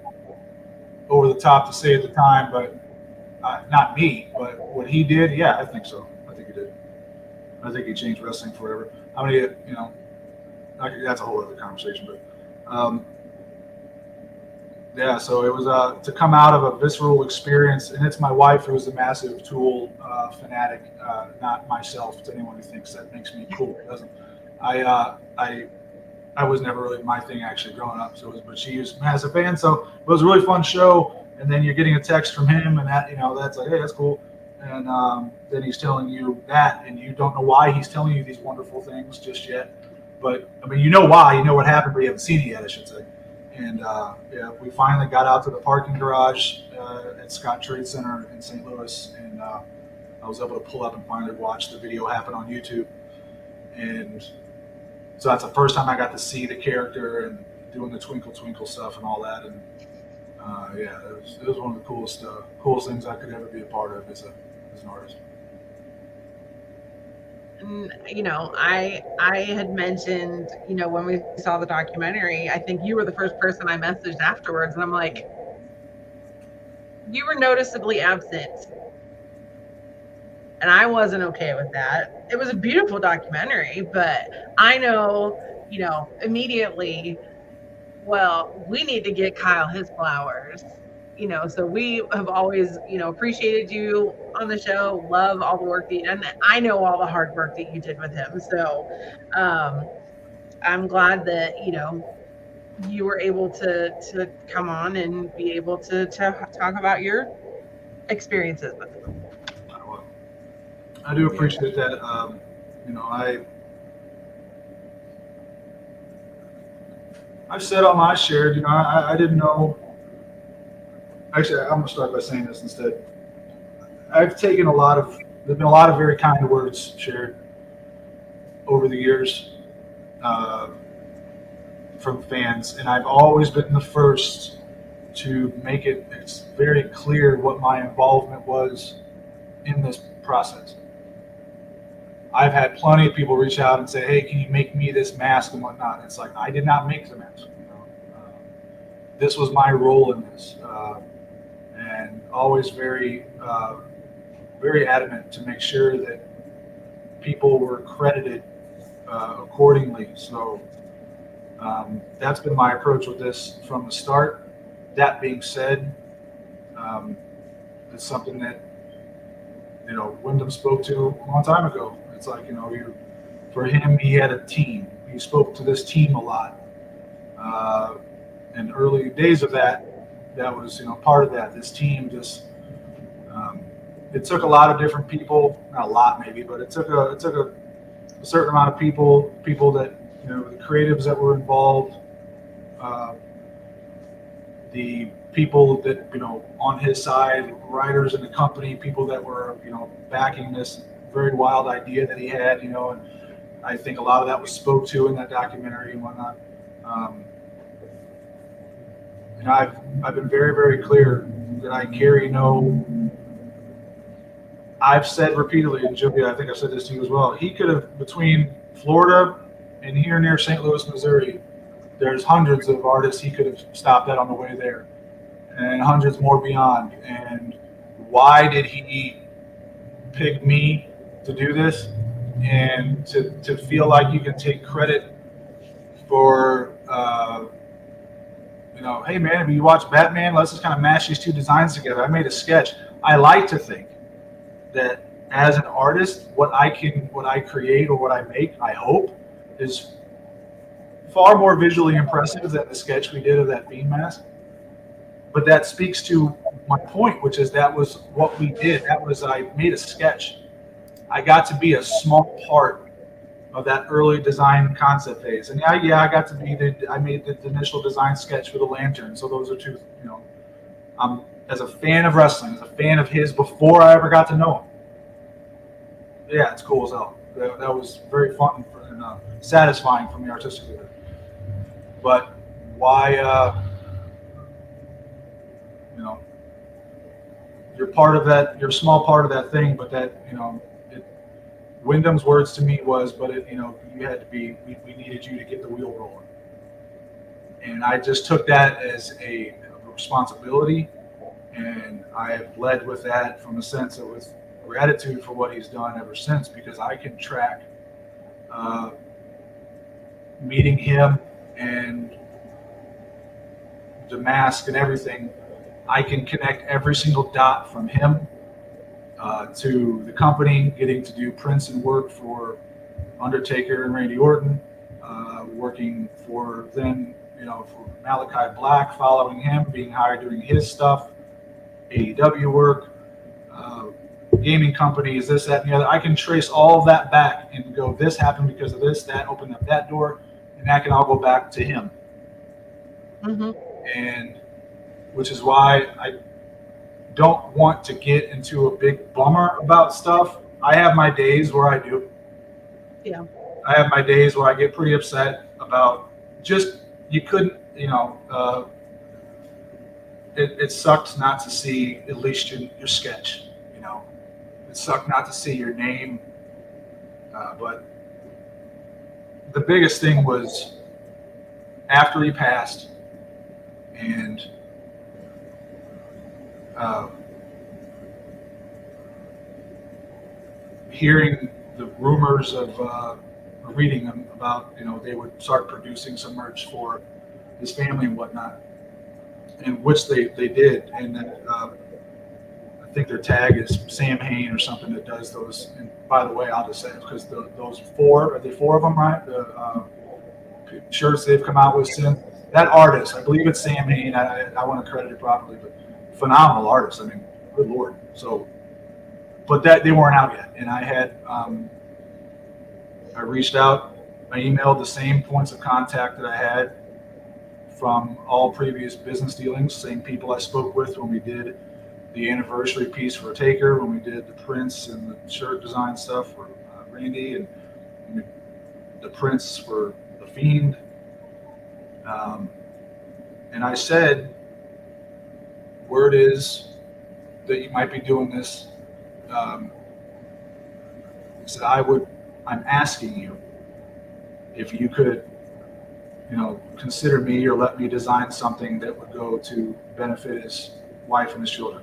over the top to say at the time, but not me. But what he did, yeah, I think so. I think he did. I think he changed wrestling forever. How many, that's a whole other conversation. But yeah, so it was to come out of a visceral experience, and it's my wife who's a massive Tool fanatic, not myself. To anyone who thinks that makes me cool, it doesn't. I was never really my thing actually growing up. So, but she was a massive fan. So it was a really fun show. And then you're getting a text from him, and that, that's like, hey, that's cool. And then he's telling you that, and you don't know why he's telling you these wonderful things just yet. But I mean, you know why, you know what happened, but you haven't seen it yet, I should say. And we finally got out to the parking garage at Scott Trade Center in St. Louis, and I was able to pull up and finally watch the video happen on YouTube. And so that's the first time I got to see the character and doing the twinkle twinkle stuff and all that. And it was one of the coolest things I could ever be a part of as an artist. And, I had mentioned, when we saw the documentary, I think you were the first person I messaged afterwards, and I'm like, you were noticeably absent. And I wasn't okay with that. It was a beautiful documentary, but I know, immediately, well, we need to get Kyle his flowers. So we have always, appreciated you on the show, love all the work that you done. I know all the hard work that you did with him. So I'm glad that, you were able to come on and be able to talk about your experiences with him. I do appreciate that. I've said all my share. I didn't know. Actually, I'm gonna start by saying this instead. I've taken there's been a lot of very kind words shared over the years from fans, and I've always been the first to make it's very clear what my involvement was in this process. I've had plenty of people reach out and say, hey, can you make me this mask and whatnot? It's like, I did not make the mask. This was my role in this. And always very, very adamant to make sure that people were credited accordingly. So that's been my approach with this from the start. That being said, it's something that, Windham spoke to a long time ago. It's like, for him, he had a team. He spoke to this team a lot. In early days of that was, part of that. This team just, it took a lot of different people, not a lot maybe, but it took a certain amount of people that, the creatives that were involved, the people that, on his side, writers in the company, people that were, backing this very wild idea that he had, and I think a lot of that was spoke to in that documentary and whatnot. I've been very, very clear that I carry I've said repeatedly, and Julia, I think I've said this to you as well, he could have, between Florida and here near St. Louis, Missouri, there's hundreds of artists he could have stopped at on the way there, and hundreds more beyond. And why did he pick me to do this and to feel like you can take credit for, hey man, if you watch Batman, let's just kind of mash these two designs together. I made a sketch. I like to think that as an artist, what I create or what I make, I hope, is far more visually impressive than the sketch we did of that Fiend mask. But that speaks to my point, which is that was what we did. I made a sketch. I got to be a small part of that early design concept phase. And I got to be I made the initial design sketch for the lantern. So those are two, as a fan of wrestling, as a fan of his before I ever got to know him. Yeah, it's cool as hell. That was very fun and satisfying for me artistically. But why, you're part of that, you're a small part of that thing, but that, Wyndham's words to me was, but you had to be, we needed you to get the wheel rolling. And I just took that as a responsibility, and I have led with that from a sense of with gratitude for what he's done ever since, because I can track meeting him and the mask and everything. I can connect every single dot from him to the company, getting to do prints and work for Undertaker and Randy Orton, working for then, for Malachi Black, following him, being hired doing his stuff, AEW work, gaming companies, this, that, and the other. I can trace all of that back and go, this happened because of this, that opened up that door, and that can all go back to him. Mm-hmm. And which is why I don't want to get into a big bummer about stuff. I have my days where I do. Yeah. I have my days where I get pretty upset about just, you couldn't, it sucked not to see at least your sketch, It sucked not to see your name. But the biggest thing was after he passed and hearing the rumors of reading them about, they would start producing some merch for his family and whatnot, and which they did. And then I think their tag is Sam Hain or something that does those. And by the way, I'll just say it because those four of them, right? The shirts they've come out with since. That artist, I believe it's Sam Hain. I want to credit it properly, but phenomenal artist. I mean, good Lord. So, but that they weren't out yet, and I had I reached out, I emailed the same points of contact that I had from all previous business dealings, same people I spoke with when we did the anniversary piece for Taker, when we did the prints and the shirt design stuff for Randy, and the prints for the Fiend. And I said, word is that you might be doing this. I said, I'm asking you if you could, consider me or let me design something that would go to benefit his wife and his children.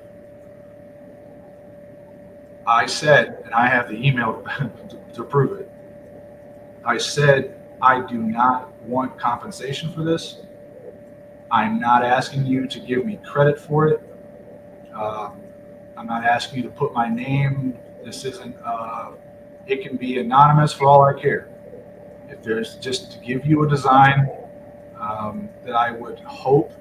I said, and I have the email to prove it. I said, I do not want compensation for this. I'm not asking you to give me credit for it. I'm not asking you to put my name. This isn't, it can be anonymous for all I care. If there's just to give you a design that I would hope,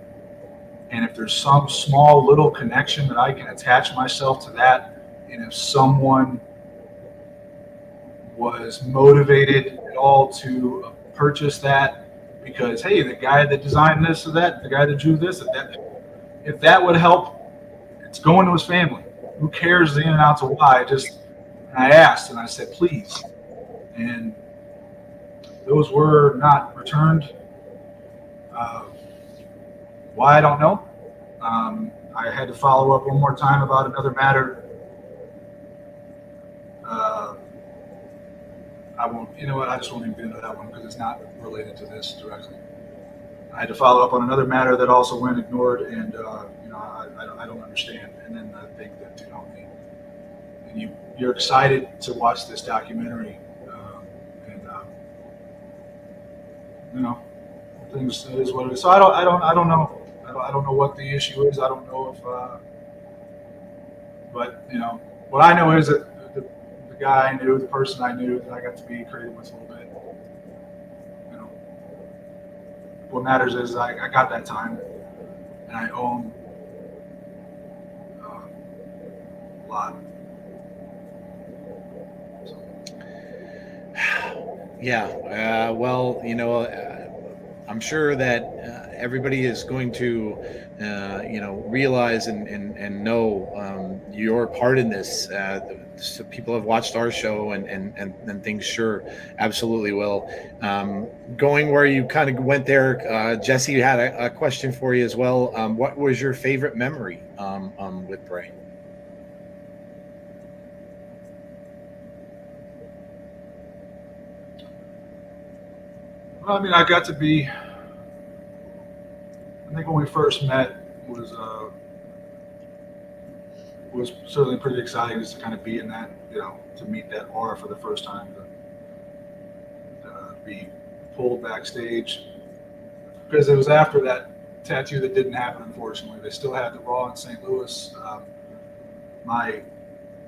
and if there's some small little connection that I can attach myself to that, and if someone was motivated at all to purchase that because, hey, the guy that designed this or that, the guy that drew this or that, if that would help, it's going to his family. Who cares the in and outs of why? And I asked, and I said, please. And those were not returned. Why, I don't know. I had to follow up one more time about another matter. I won't, I just won't even get into that one because it's not related to this directly. I had to follow up on another matter that also went ignored, and I don't understand. And then I think that you're excited to watch this documentary, things it is what it is. So I don't know. I don't know what the issue is. I don't know if, but what I know is that the guy I knew, the person I knew that I got to be creative with a little bit. What matters is I got that time, and I own a lot. Yeah. Well, I'm sure that everybody is going to, realize and know your part in this. So people have watched our show and things sure absolutely will. Going where you kind of went there, Jesse had a question for you as well. What was your favorite memory with Bray? Well, I got to be. I think when we first met was certainly pretty exciting just to kind of be in that, to meet that aura for the first time, to be pulled backstage, because it was after that tattoo that didn't happen. Unfortunately, they still had the Raw in St. Louis. My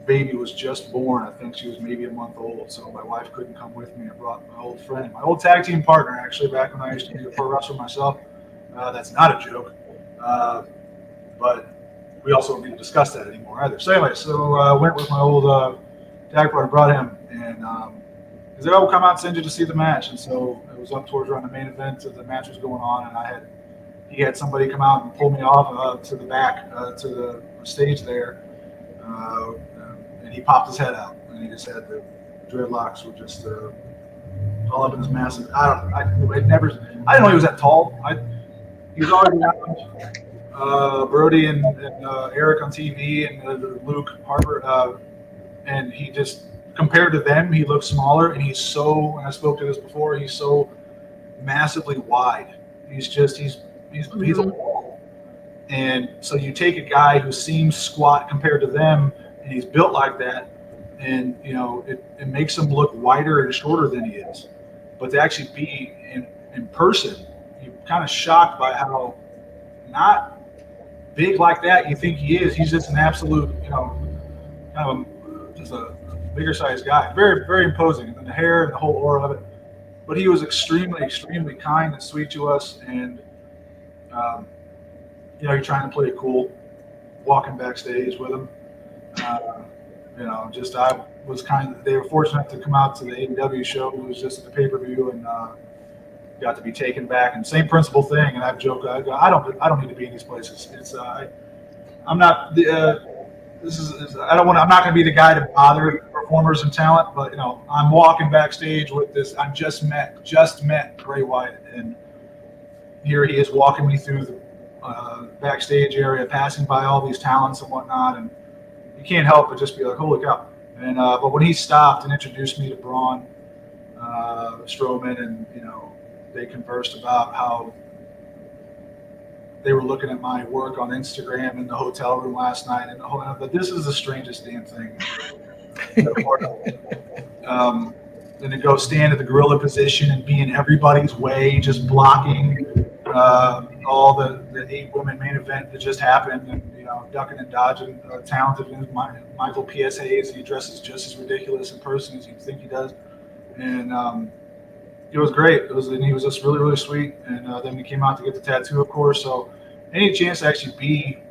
baby was just born. I think she was maybe a month old, so my wife couldn't come with me. I brought my old friend, my old tag team partner, actually, back when I used to be a pro wrestler myself. That's not a joke, but we also don't need to discuss that anymore either. So anyway, I went with my old tag partner, brought him, and he said, "Oh, we'll come out and send you to see the match." And so it was up towards around the main event, so the match was going on, and he had somebody come out and pull me off to the back to the stage there. And he popped his head out, and he just had the dreadlocks were just all up in his massive. I didn't know he was that tall. He was already around Brody and Eric on TV and Luke Harper, and he just compared to them, he looks smaller, and he's so. And I spoke to this before. He's so massively wide. He's a wall. And so you take a guy who seems squat compared to them, and he's built like that, and it makes him look wider and shorter than he is. But to actually be in person, you're kind of shocked by how not big like that you think he is. He's just an absolute, just a bigger sized guy. Very, very imposing. And the hair and the whole aura of it. But he was extremely, extremely kind and sweet to us, and you're trying to play it cool, walking backstage with him. I was they were fortunate to come out to the ABODE show. It was just at the pay-per-view, and got to be taken back. And same principle thing. And I've joked, I don't need to be in these places. It's I'm not I'm not going to be the guy to bother performers and talent, but I'm walking backstage with this. I just met Bray Wyatt, and here he is walking me through the backstage area, passing by all these talents and whatnot, and you can't help but just be like, holy cow. And but when he stopped and introduced me to Braun Strowman, and they conversed about how they were looking at my work on Instagram in the hotel room last night, and this is the strangest damn thing. Then to go stand at the gorilla position and be in everybody's way, just blocking all the 8-woman main event that just happened, and ducking and dodging talented Michael PSAs. He dresses just as ridiculous in person as you think he does, and it was great. He was just really, really sweet, and then we came out to get the tattoo, of course. So any chance to actually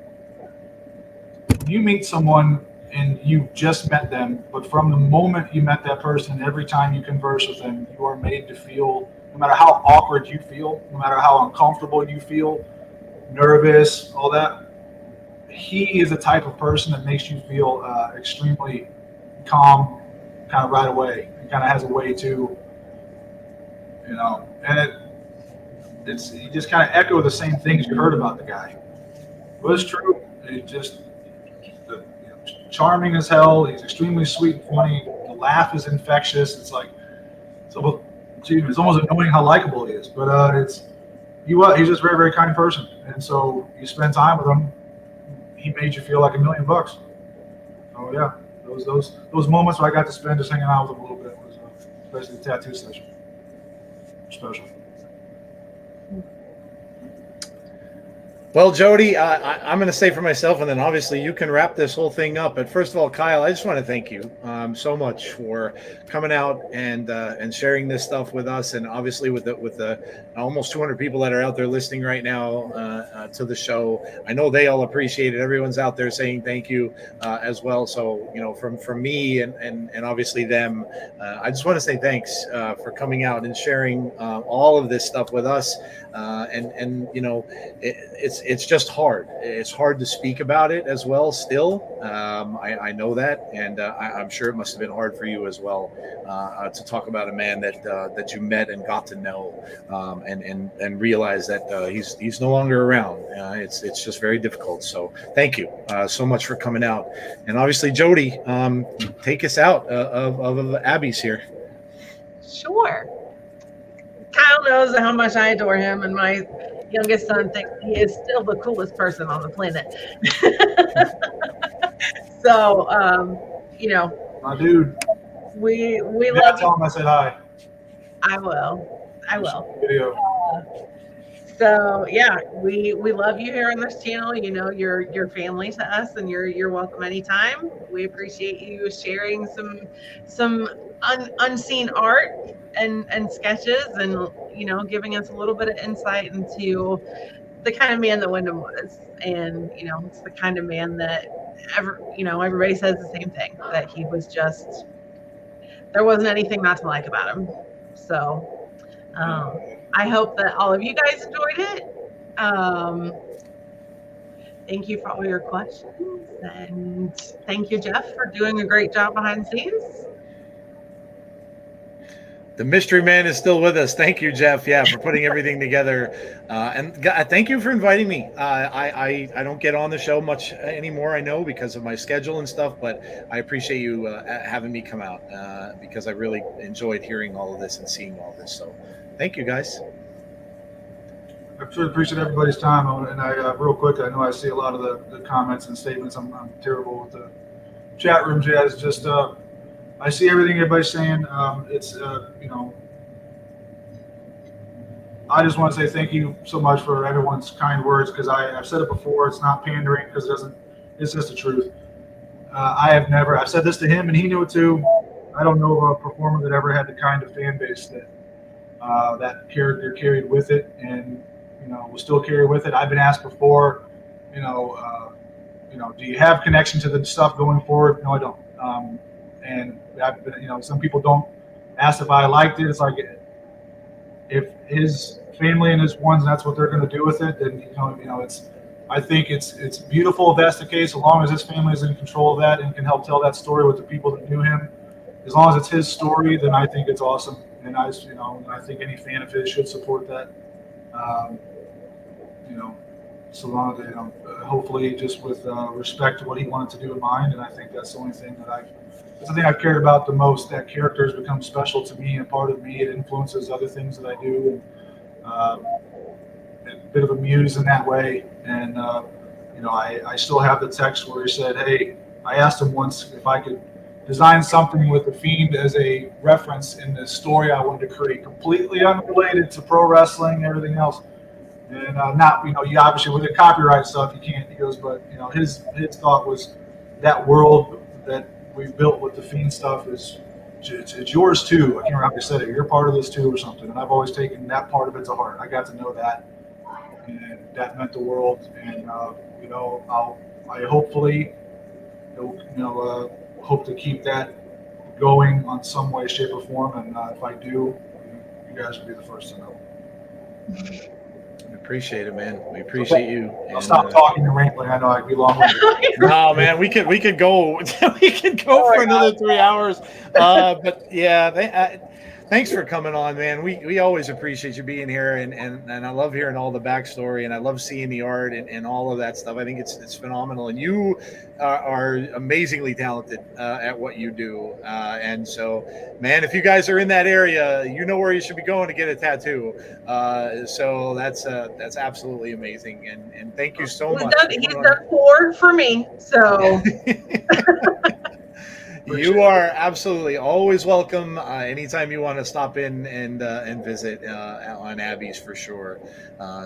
you meet someone and you just met them, but from the moment you met that person, every time you converse with them, you are made to feel, no matter how awkward you feel, no matter how uncomfortable you feel, nervous, all that, he is the type of person that makes you feel extremely calm kind of right away. He kind of has a way to, and you just kind of echo the same things you heard about the guy. It was true. It just, charming as hell. He's extremely sweet and funny. The laugh is infectious. It's like, it's almost annoying how likable he is. But he's just a very, very kind person. And so you spend time with him, he made you feel like $1 million. Oh yeah, those moments where I got to spend just hanging out with him a little bit was especially the tattoo session. Special. Well, Jody, I'm going to say for myself, and then obviously you can wrap this whole thing up. But first of all, Kyle, I just want to thank you so much for coming out and sharing this stuff with us, and obviously with the almost 200 people that are out there listening right now to the show. I know they all appreciate it. Everyone's out there saying thank you as well. So from me and obviously them, I just want to say thanks for coming out and sharing all of this stuff with us. It's just hard. It's hard to speak about it as well. Still, I know that, and I'm sure it must have been hard for you as well to talk about a man that you met and got to know, and realize that he's no longer around. It's just very difficult. So thank you so much for coming out, and obviously Jody, take us out of Abby's here. Sure. Kyle knows how much I adore him, and my youngest son thinks he is still the coolest person on the planet. So, my dude. We love Tell him I said hi. I will. Video. So yeah, we love you here on this channel. You know, you're family to us, and you're welcome anytime. We appreciate you sharing some unseen art and sketches, and you know, giving us a little bit of insight into the kind of man that Wyndham was. And you know, it's the kind of man that everybody says the same thing, that he was just, there wasn't anything not to like about him. So I hope that all of you guys enjoyed it. Thank you for all your questions, and thank you, Jeff, for doing a great job behind the scenes. The mystery man is still with us. Thank you, Jeff. Yeah, for putting everything together. And thank you for inviting me. I don't get on the show much anymore, I know, because of my schedule and stuff, but I appreciate you having me come out because I really enjoyed hearing all of this and seeing all this. So thank you, guys. I sure appreciate everybody's time. And I real quick, I know I see a lot of the comments and statements. I'm terrible with the chat room jazz. Just I see everything everybody's saying. It's you know, I just want to say thank you so much for everyone's kind words, because I've said it before. It's not pandering, because it doesn't. It's just the truth. I've said this to him, and he knew it too. I don't know of a performer that ever had the kind of fan base that that character carried with it, and you know, will still carry with it. I've been asked before, you know, do you have connection to the stuff going forward? No, I don't. And I've been, you know, some people don't ask if I liked it. It's like, if his family and his ones, that's what they're going to do with it, then you know, it's. I think it's beautiful if that's the case, as long as his family is in control of that and can help tell that story with the people that knew him. As long as it's his story, then I think it's awesome, and I think any fan of his should support that. You know, so long as hopefully just with respect to what he wanted to do in mind, and I think that's the only thing that it's the thing I've cared about the most. That character has become special to me and part of me. It influences other things that I do, and a bit of a muse in that way. And you know, I still have the text where he said, "Hey," I asked him once if I could design something with the Fiend as a reference in the story I wanted to create, completely unrelated to pro wrestling and everything else. And not, you know, you obviously with the copyright stuff you can't. He goes, but you know, his thought was that world that we've built with the Fiend stuff is it's yours too. I can't remember how he said it. You're part of this too, or something. And I've always taken that part of it to heart. I got to know that, and that meant the world. And you know, I hopefully, you know, hope to keep that going on some way, shape, or form. And if I do, you guys will be the first to know. We appreciate it, man. We appreciate you. I'll stop talking and rambling. I know I'd be long. No, man, we could go for another 3 hours. But yeah, thanks for coming on, man. We always appreciate you being here, and I love hearing all the backstory, and I love seeing the art and all of that stuff. I think it's phenomenal, and you are amazingly talented at what you do. And so, man, if you guys are in that area, you know where you should be going to get a tattoo. So that's absolutely amazing, and thank you so much. He's done 4 for me, so. You are absolutely always welcome. Anytime you want to stop in and visit on Abby's, for sure.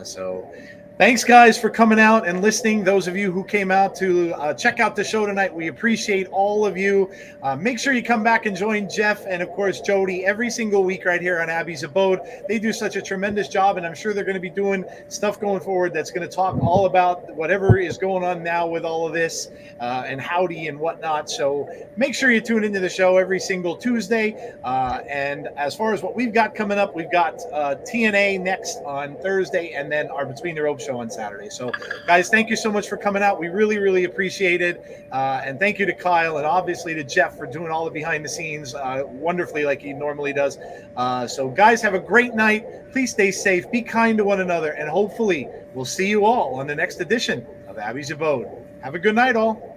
So thanks, guys, for coming out and listening. Those of you who came out to check out the show tonight, we appreciate all of you. Make sure you come back and join Jeff and, of course, Jody every single week right here on Abby's Abode. They do such a tremendous job, and I'm sure they're going to be doing stuff going forward that's going to talk all about whatever is going on now with all of this and Howdy and whatnot. So make sure you tune into the show every single Tuesday. And as far as what we've got coming up, we've got TNA next on Thursday, and then our Between the Ropes show on Saturday. So, guys, thank you so much for coming out. We really, really appreciate it. And thank you to Kyle and obviously to Jeff for doing all the behind the scenes wonderfully like he normally does. So, guys, have a great night. Please stay safe. Be kind to one another. And hopefully we'll see you all on the next edition of Abby's Abode. Have a good night, all.